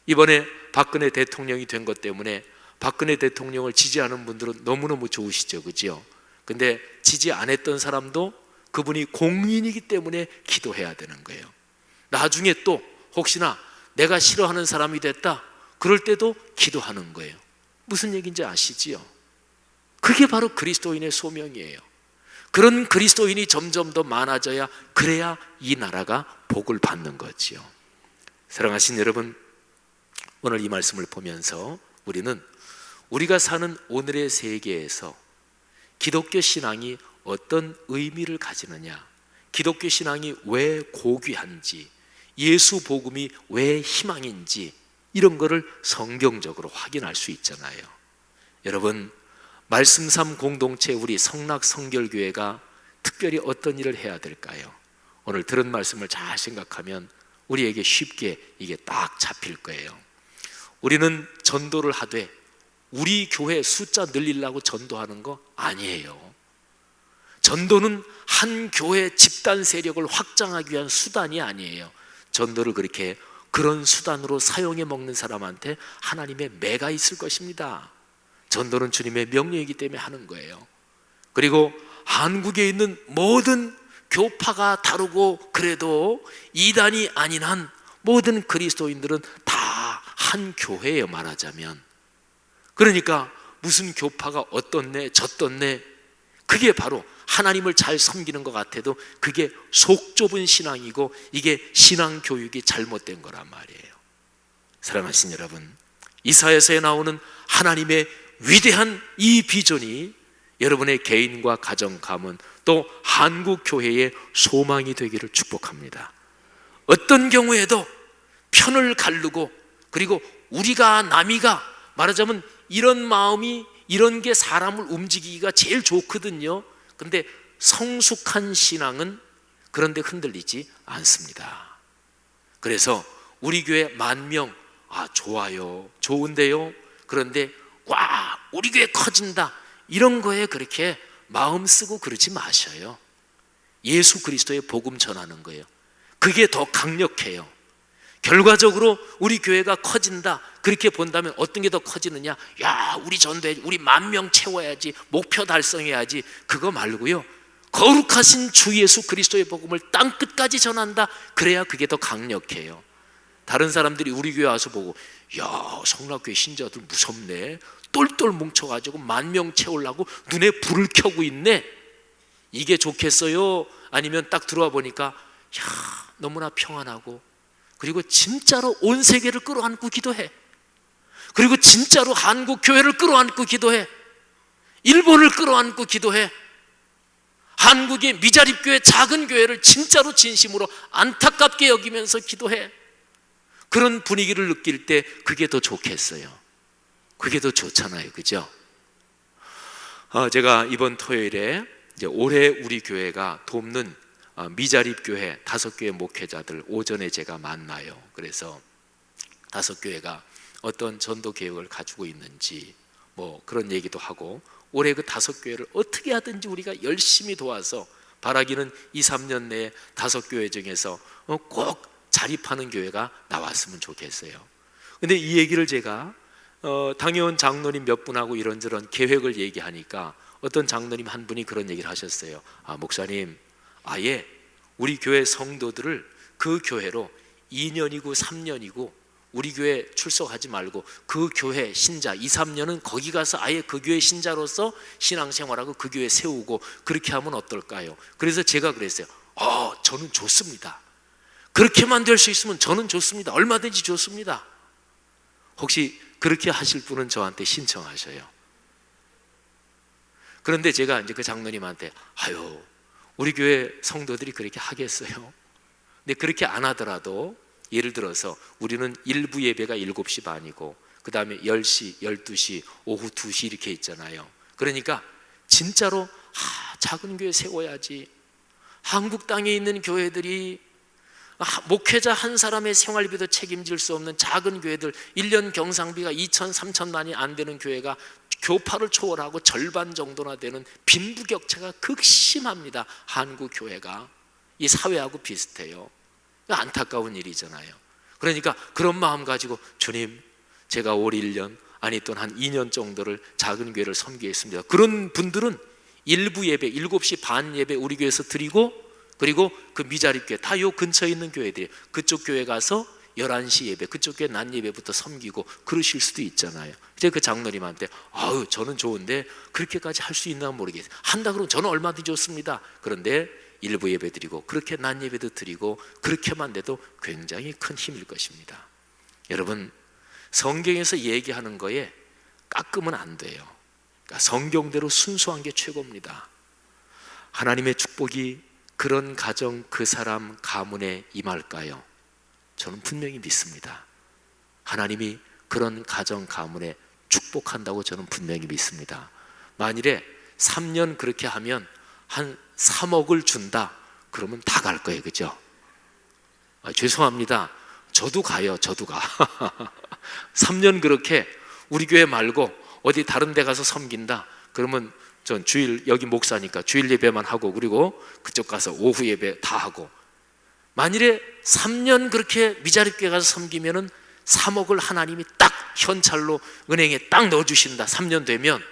이번에 박근혜 대통령이 된 것 때문에 박근혜 대통령을 지지하는 분들은 너무너무 좋으시죠, 그죠? 근데 지지 안 했던 사람도 그분이 공인이기 때문에 기도해야 되는 거예요. 나중에 또 혹시나 내가 싫어하는 사람이 됐다, 그럴 때도 기도하는 거예요. 무슨 얘기인지 아시지요? 그게 바로 그리스도인의 소명이에요. 그런 그리스도인이 점점 더 많아져야, 그래야 이 나라가 복을 받는 거지요. 사랑하신 여러분, 오늘 이 말씀을 보면서 우리는 우리가 사는 오늘의 세계에서 기독교 신앙이 어떤 의미를 가지느냐, 기독교 신앙이 왜 고귀한지, 예수 복음이 왜 희망인지, 이런 거를 성경적으로 확인할 수 있잖아요. 여러분, 말씀삼 공동체 우리 성락성결교회가 특별히 어떤 일을 해야 될까요? 오늘 들은 말씀을 잘 생각하면 우리에게 쉽게 이게 딱 잡힐 거예요. 우리는 전도를 하되 우리 교회 숫자 늘리려고 전도하는 거 아니에요. 전도는 한 교회 집단 세력을 확장하기 위한 수단이 아니에요. 전도를 그렇게 그런 수단으로 사용해 먹는 사람한테 하나님의 매가 있을 것입니다. 전도는 주님의 명령이기 때문에 하는 거예요. 그리고 한국에 있는 모든 교파가 다르고 그래도 이단이 아닌 한 모든 그리스도인들은 다 한 교회예요, 말하자면. 그러니까 무슨 교파가 어떻네 저떻네, 그게 바로 하나님을 잘 섬기는 것 같아도 그게 속 좁은 신앙이고 이게 신앙 교육이 잘못된 거란 말이에요. 사랑하신 여러분, 이사야서에 나오는 하나님의 위대한 이 비전이 여러분의 개인과 가정, 가문, 또 한국 교회의 소망이 되기를 축복합니다. 어떤 경우에도 편을 가르고, 그리고 우리가 남이가, 말하자면 이런 마음이, 이런 게 사람을 움직이기가 제일 좋거든요. 근데 성숙한 신앙은 그런데 흔들리지 않습니다. 그래서 우리 교회 10,000명, 좋아요, 좋은데요, 그런데 와 우리 교회 커진다, 이런 거에 그렇게 마음 쓰고 그러지 마셔요. 예수 그리스도의 복음 전하는 거예요. 그게 더 강력해요. 결과적으로 우리 교회가 커진다, 그렇게 본다면 어떤 게 더 커지느냐? 야, 우리 전도해, 우리 10,000명 채워야지, 목표 달성해야지, 그거 말고요, 거룩하신 주 예수 그리스도의 복음을 땅끝까지 전한다, 그래야 그게 더 강력해요. 다른 사람들이 우리 교회 와서 보고, 야, 성락교회 신자들 무섭네, 똘똘 뭉쳐가지고 10,000명 채우려고 눈에 불을 켜고 있네, 이게 좋겠어요? 아니면 딱 들어와 보니까 야, 너무나 평안하고, 그리고 진짜로 온 세계를 끌어안고 기도해. 그리고 진짜로 한국 교회를 끌어안고 기도해. 일본을 끌어안고 기도해. 한국의 미자립교회, 작은 교회를 진짜로 진심으로 안타깝게 여기면서 기도해. 그런 분위기를 느낄 때 그게 더 좋겠어요. 그게 더 좋잖아요, 그죠? 제가 이번 토요일에 이제 올해 우리 교회가 돕는 미자립교회 5교회 목회자들 오전에 제가 만나요. 그래서 5교회가 어떤 전도 계획을 가지고 있는지 뭐 그런 얘기도 하고, 올해 그 5교회를 어떻게 하든지 우리가 열심히 도와서 바라기는 2, 3년 내에 5교회 중에서 꼭 자립하는 교회가 나왔으면 좋겠어요. 근데 이 얘기를 제가 당회원 장로님 몇 분하고 이런저런 계획을 얘기하니까 어떤 장로님 한 분이 그런 얘기를 하셨어요. 목사님, 아예 우리 교회 성도들을 그 교회로 2년이고 3년이고 우리 교회 출석하지 말고 그 교회 신자 2, 3년은 거기 가서 아예 그 교회 신자로서 신앙생활하고 그 교회 세우고 그렇게 하면 어떨까요? 그래서 제가 그랬어요. 저는 좋습니다. 그렇게만 될 수 있으면 저는 좋습니다. 얼마든지 좋습니다. 혹시 그렇게 하실 분은 저한테 신청하셔요. 그런데 제가 이제 그 장로님한테 우리 교회 성도들이 그렇게 하겠어요? 근데 그렇게 안 하더라도 예를 들어서 우리는 일부 예배가 7시 반이고 그 다음에 10시, 12시, 오후 2시 이렇게 있잖아요. 그러니까 진짜로 작은 교회 세워야지. 한국 땅에 있는 교회들이 목회자 한 사람의 생활비도 책임질 수 없는 작은 교회들, 1년 경상비가 2천, 3천만이 안 되는 교회가 교파를 초월하고 절반 정도나 되는 빈부격차가 극심합니다. 한국 교회가 이 사회하고 비슷해요. 안타까운 일이잖아요. 그러니까 그런 마음 가지고 주님, 제가 올 1년 아니 또는 한 2년 정도를 작은 교회를 섬기겠습니다. 그런 분들은 일부 예배 7시 반 예배 우리 교회에서 드리고, 그리고 그 미자립교회 다 요 근처에 있는 교회들이 그쪽 교회 가서 11시 예배, 그쪽 교회 낮 예배부터 섬기고 그러실 수도 있잖아요. 이제 그 장로님한테 저는 좋은데 그렇게까지 할 수 있나 모르겠어요. 한다 그러면 저는 얼마든지 좋습니다. 그런데 일부 예배 드리고 그렇게 낮 예배도 드리고 그렇게만 돼도 굉장히 큰 힘일 것입니다. 여러분, 성경에서 얘기하는 거에 깎으면 안 돼요. 그러니까 성경대로 순수한 게 최고입니다. 하나님의 축복이 그런 가정, 그 사람 가문에 임할까요? 저는 분명히 믿습니다. 하나님이 그런 가정, 가문에 축복한다고 저는 분명히 믿습니다. 만일에 3년 그렇게 하면 한 3억을 준다 그러면 다 갈 거예요, 그죠? 죄송합니다. 저도 가요. 저도 가. 3년 그렇게 우리 교회 말고 어디 다른 데 가서 섬긴다 그러면 전 주일, 여기 목사니까 주일 예배만 하고 그리고 그쪽 가서 오후 예배 다 하고, 만일에 3년 그렇게 미자립교회 가서 섬기면은 3억을 하나님이 딱 현찰로 은행에 딱 넣어주신다. 3년 되면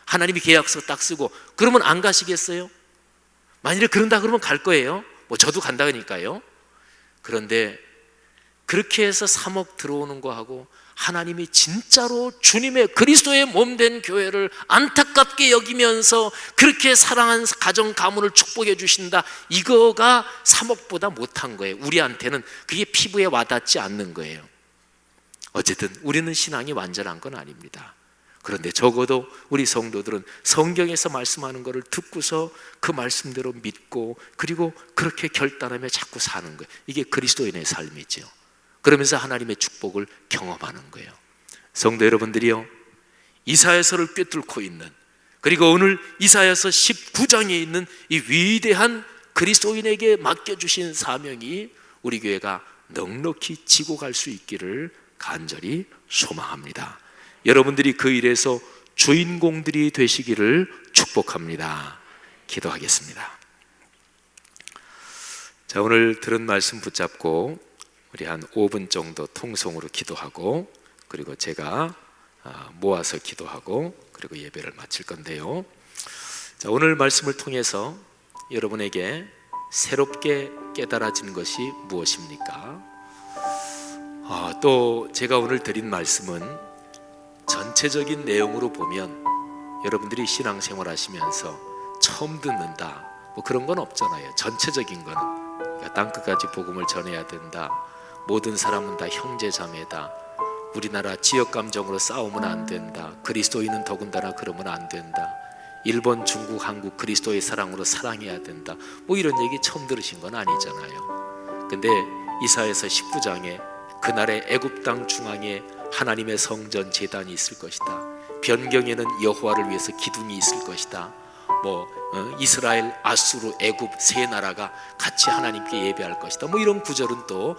하나님이 계약서 딱 쓰고, 그러면 안 가시겠어요? 만일에 그런다 그러면 갈 거예요. 뭐 저도 간다니까요. 그런데 그렇게 해서 3억 들어오는 거하고 하나님이 진짜로 주님의 그리스도의 몸된 교회를 안타깝게 여기면서 그렇게 사랑한 가정 가문을 축복해 주신다, 이거가 3억보다 못한 거예요. 우리한테는 그게 피부에 와닿지 않는 거예요. 어쨌든 우리는 신앙이 완전한 건 아닙니다. 그런데 적어도 우리 성도들은 성경에서 말씀하는 것을 듣고서 그 말씀대로 믿고 그리고 그렇게 결단하며 자꾸 사는 거예요. 이게 그리스도인의 삶이죠. 그러면서 하나님의 축복을 경험하는 거예요. 성도 여러분들이요, 이사야서를 꿰뚫고 있는, 그리고 오늘 이사야서 19장에 있는 이 위대한 그리스도인에게 맡겨주신 사명이 우리 교회가 넉넉히 지고 갈 수 있기를 간절히 소망합니다. 여러분들이 그 일에서 주인공들이 되시기를 축복합니다. 기도하겠습니다. 자, 오늘 들은 말씀 붙잡고 우리 한 5분 정도 통성으로 기도하고, 그리고 제가 모아서 기도하고 그리고 예배를 마칠 건데요. 자, 오늘 말씀을 통해서 여러분에게 새롭게 깨달아진 것이 무엇입니까? 또 제가 오늘 드린 말씀은 전체적인 내용으로 보면 여러분들이 신앙생활 하시면서 처음 듣는다 뭐 그런 건 없잖아요. 전체적인 거는 그러니까 땅끝까지 복음을 전해야 된다, 모든 사람은 다 형제 자매다, 우리나라 지역 감정으로 싸우면 안 된다. 그리스도인은 더군다나 그러면 안 된다. 일본, 중국, 한국 그리스도의 사랑으로 사랑해야 된다. 뭐 이런 얘기 처음 들으신 건 아니잖아요. 근데 이사야서 19장에 그날의 애굽 땅 중앙에 하나님의 성전 제단이 있을 것이다. 변경에는 여호와를 위해서 기둥이 있을 것이다. 이스라엘, 아수르, 애굽 세 나라가 같이 하나님께 예배할 것이다. 뭐 이런 구절은 또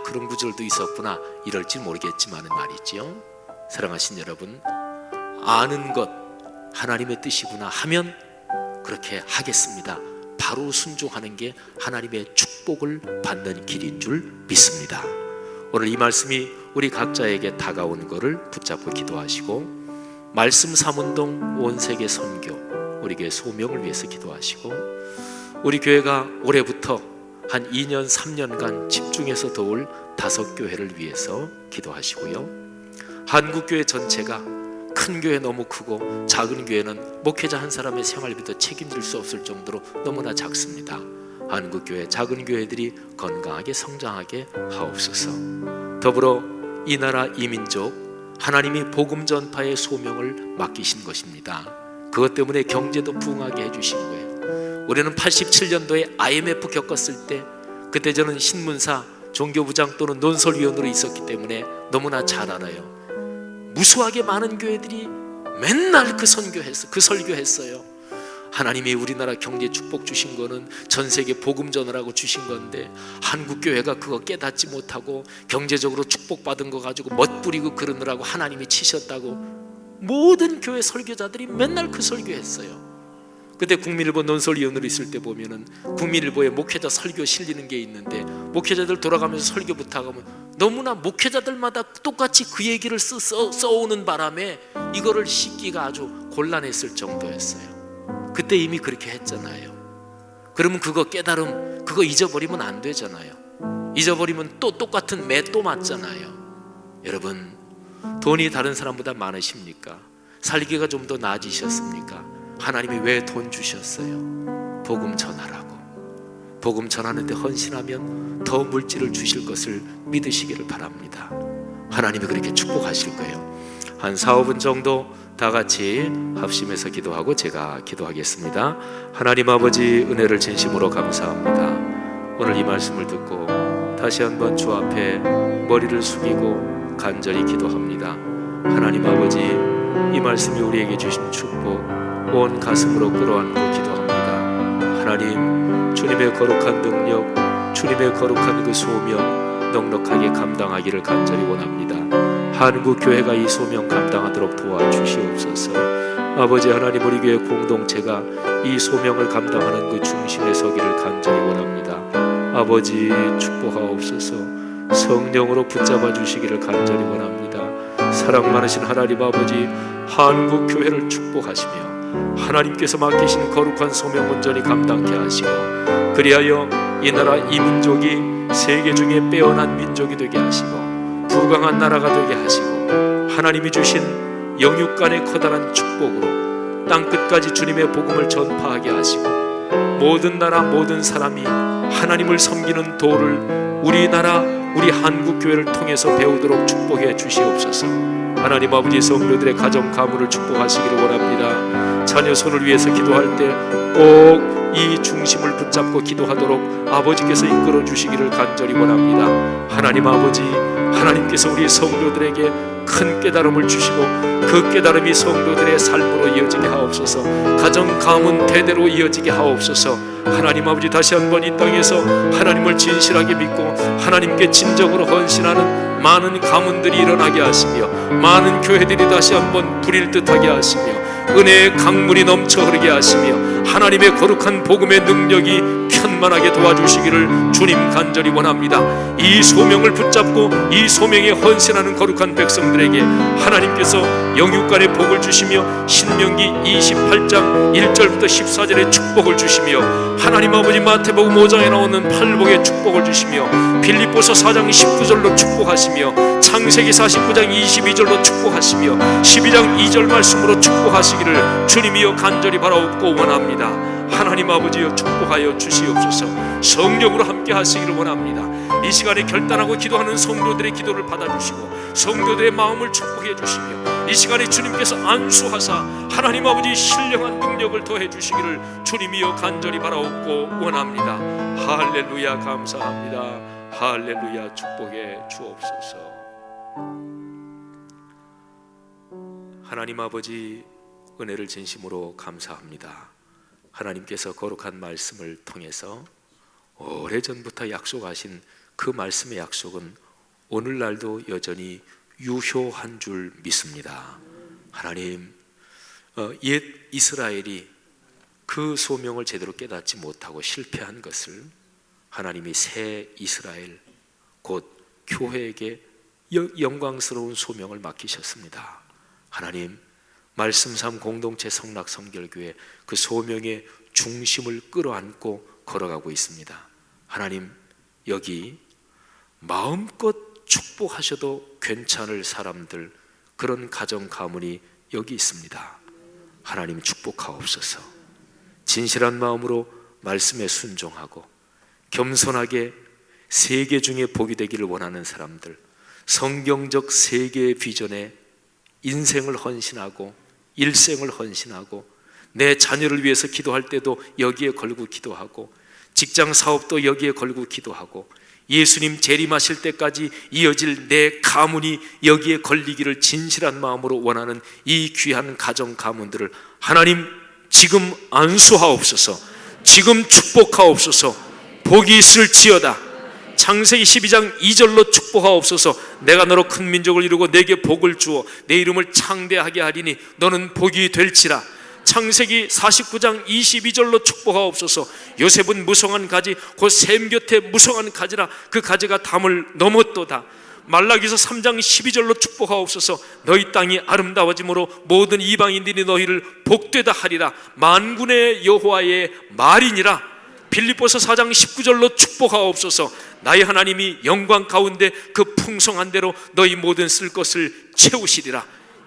그런 구절도 있었구나 이럴지 모르겠지만은 말이지요. 사랑하신 여러분, 아는 것 하나님의 뜻이구나 하면 그렇게 하겠습니다. 바로 순종하는 게 하나님의 축복을 받는 길인 줄 믿습니다. 오늘 이 말씀이 우리 각자에게 다가온 것을 붙잡고 기도하시고, 말씀 삼운동 온 세계 선교 우리 교회 소명을 위해서 기도하시고, 우리 교회가 올해부터 한 2년 3년간 집중해서 도울 5교회를 위해서 기도하시고요. 한국교회 전체가 큰 교회 너무 크고 작은 교회는 목회자 한 사람의 생활비도 책임질 수 없을 정도로 너무나 작습니다. 한국교회 작은 교회들이 건강하게 성장하게 하옵소서. 더불어 이 나라 이 민족 하나님이 복음 전파의 소명을 맡기신 것입니다. 그것 때문에 경제도 부흥하게 해주신 거예요. 우리는 87년도에 IMF 겪었을 때 그때 저는 신문사 종교부장 또는 논설위원으로 있었기 때문에 너무나 잘 알아요. 무수하게 많은 교회들이 맨날 그 설교했어요. 하나님이 우리나라 경제 축복 주신 거는 전 세계 복음 전하라고 주신 건데 한국 교회가 그거 깨닫지 못하고 경제적으로 축복받은 거 가지고 멋부리고 그러느라고 하나님이 치셨다고 모든 교회 설교자들이 맨날 그 설교했어요. 그때 국민일보 논설위원으로 있을 때 보면은 국민일보에 목회자 설교 실리는 게 있는데 목회자들 돌아가면서 설교 부탁하면 너무나 목회자들마다 똑같이 그 얘기를 써오는 바람에 이거를 씻기가 아주 곤란했을 정도였어요. 그때 이미 그렇게 했잖아요. 그러면 그거 깨달음 그거 잊어버리면 안 되잖아요. 잊어버리면 또 똑같은 매 또 맞잖아요. 여러분, 돈이 다른 사람보다 많으십니까? 살기가 좀 더 나아지셨습니까? 하나님이 왜 돈 주셨어요? 복음 전하라고. 복음 전하는데 헌신하면 더 물질을 주실 것을 믿으시기를 바랍니다. 하나님이 그렇게 축복하실 거예요. 한 4-5분 정도 다 같이 합심해서 기도하고 제가 기도하겠습니다. 하나님 아버지, 은혜를 진심으로 감사합니다. 오늘 이 말씀을 듣고 다시 한번 주 앞에 머리를 숙이고 간절히 기도합니다. 하나님 아버지, 이 말씀이 우리에게 주신 축복 온 가슴으로 끌어안고 기도합니다. 하나님, 주님의 거룩한 능력, 주님의 거룩한 그 소명 넉넉하게 감당하기를 간절히 원합니다. 한국 교회가 이 소명 감당하도록 도와주시옵소서. 아버지 하나님, 우리 교회 공동체가 이 소명을 감당하는 그 중심에 서기를 간절히 원합니다. 아버지 축복하옵소서. 성령으로 붙잡아 주시기를 간절히 원합니다. 사랑 많으신 하나님 아버지, 한국 교회를 축복하시며 하나님께서 맡기신 거룩한 소명 온전히 감당케 하시고, 그리하여 이 나라 이 민족이 세계 중에 빼어난 민족이 되게 하시고 부강한 나라가 되게 하시고, 하나님이 주신 영육 간의 커다란 축복으로 땅끝까지 주님의 복음을 전파하게 하시고, 모든 나라 모든 사람이 하나님을 섬기는 도를 우리나라 우리 한국교회를 통해서 배우도록 축복해 주시옵소서. 하나님 아버지, 성도들의 가정 가문을 축복하시기를 원합니다. 자녀 손을 위해서 기도할 때 꼭 이 중심을 붙잡고 기도하도록 아버지께서 이끌어 주시기를 간절히 원합니다. 하나님 아버지, 하나님께서 우리 성도들에게 큰 깨달음을 주시고 그 깨달음이 성도들의 삶으로 이어지게 하옵소서. 가정 가문 대대로 이어지게 하옵소서. 하나님 아버지, 다시 한번 이 땅에서 하나님을 진실하게 믿고 하나님께 진정으로 헌신하는 많은 가문들이 일어나게 하시며, 많은 교회들이 다시 한번 불일 듯하게 하시며, 은혜의 강물이 넘쳐 흐르게 하시며, 하나님의 거룩한 복음의 능력이 편만하게 도와주시기를 주님 간절히 원합니다. 이 소명을 붙잡고 이 소명에 헌신하는 거룩한 백성들에게 하나님께서 영육간의 복을 주시며 신명기 28장 1절부터 14절의 축복을 주시며, 하나님 아버지 마태복음 5장에 나오는 팔복의 축복을 주시며, 빌립보서 4장 19절로 축복하시며, 창세기 49장 22절로 축복하시며, 12장 2절 말씀으로 축복하시기를 주님이여 간절히 바라옵고 원합니다. 하나님 아버지여 축복하여 주시옵소서. 성령으로 함께 하시기를 원합니다. 이 시간에 결단하고 기도하는 성도들의 기도를 받아주시고 성도들의 마음을 축복해 주시며 이 시간에 주님께서 안수하사 하나님 아버지 신령한 능력을 더해 주시기를 주님이여 간절히 바라옵고 원합니다. 할렐루야, 감사합니다. 할렐루야, 축복해 주옵소서. 하나님 아버지, 은혜를 진심으로 감사합니다. 하나님께서 거룩한 말씀을 통해서 오래전부터 약속하신 그 말씀의 약속은 오늘날도 여전히 유효한 줄 믿습니다. 하나님, 옛 이스라엘이 그 소명을 제대로 깨닫지 못하고 실패한 것을 하나님이 새 이스라엘 곧 교회에게 영광스러운 소명을 맡기셨습니다. 하나님, 말씀삼 공동체 성락성결교회 그 소명의 중심을 끌어안고 걸어가고 있습니다. 하나님, 여기 마음껏 축복하셔도 괜찮을 사람들, 그런 가정 가문이 여기 있습니다. 하나님 축복하옵소서. 진실한 마음으로 말씀에 순종하고 겸손하게 세계 중에 복이 되기를 원하는 사람들, 성경적 세계의 비전에 인생을 헌신하고 일생을 헌신하고 내 자녀를 위해서 기도할 때도 여기에 걸고 기도하고 직장 사업도 여기에 걸고 기도하고 예수님 재림하실 때까지 이어질 내 가문이 여기에 걸리기를 진실한 마음으로 원하는 이 귀한 가정 가문들을 하나님 지금 안수하옵소서. 지금 축복하옵소서. 복이 있을지어다. 창세기 12장 2절로 축복하옵소서. 내가 너로 큰 민족을 이루고 내게 복을 주어 내 이름을 창대하게 하리니 너는 복이 될지라. 창세기 49장 22절로 축복하옵소서. 요셉은 무성한 가지 곧 샘 곁에 무성한 가지라 그 가지가 담을 넘었도다. 말라기서 3장 12절로 축복하옵소서. 너희 땅이 아름다워짐으로 모든 이방인들이 너희를 복되다 하리라. 만군의 여호와의 말이니라. 빌립보서 4장 19절로 축복하옵소서. 나의 하나님이 영광 가운데 그 풍성한 대로 너희 모든 쓸 것을 채우시리라.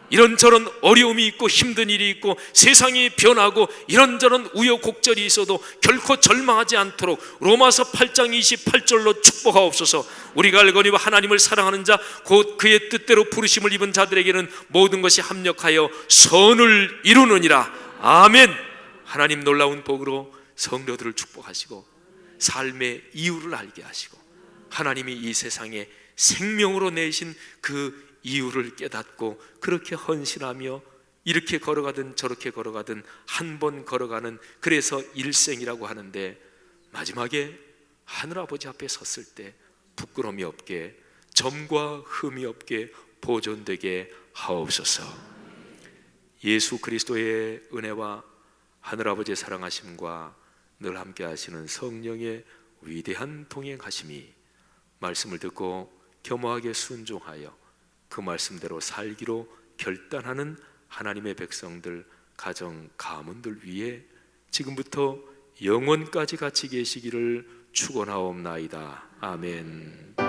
이런저런 어려움이 있고 힘든 일이 있고 세상이 변하고 이런저런 우여곡절이 있어도 결코 절망하지 않도록 로마서 8장 28절로 축복하옵소서. 우리가 알거니와 하나님을 사랑하는 자 곧 그의 뜻대로 부르심을 입은 자들에게는 모든 것이 합력하여 선을 이루느니라. 아멘. 하나님 놀라운 복으로 성도들을 축복하시고 삶의 이유를 알게 하시고 하나님이 이 세상에 생명으로 내신 그 이유를 깨닫고 그렇게 헌신하며 이렇게 걸어가든 저렇게 걸어가든 한 번 걸어가는, 그래서 일생이라고 하는데 마지막에 하늘아버지 앞에 섰을 때 부끄러움이 없게 점과 흠이 없게 보존되게 하옵소서. 예수 그리스도의 은혜와 하늘아버지의 사랑하심과 늘 함께 하시는 성령의 위대한 동행하심이 말씀을 듣고 겸허하게 순종하여 그 말씀대로 살기로 결단하는 하나님의 백성들, 가정, 가문들 위에 지금부터 영원까지 같이 계시기를 축원하옵나이다. 아멘.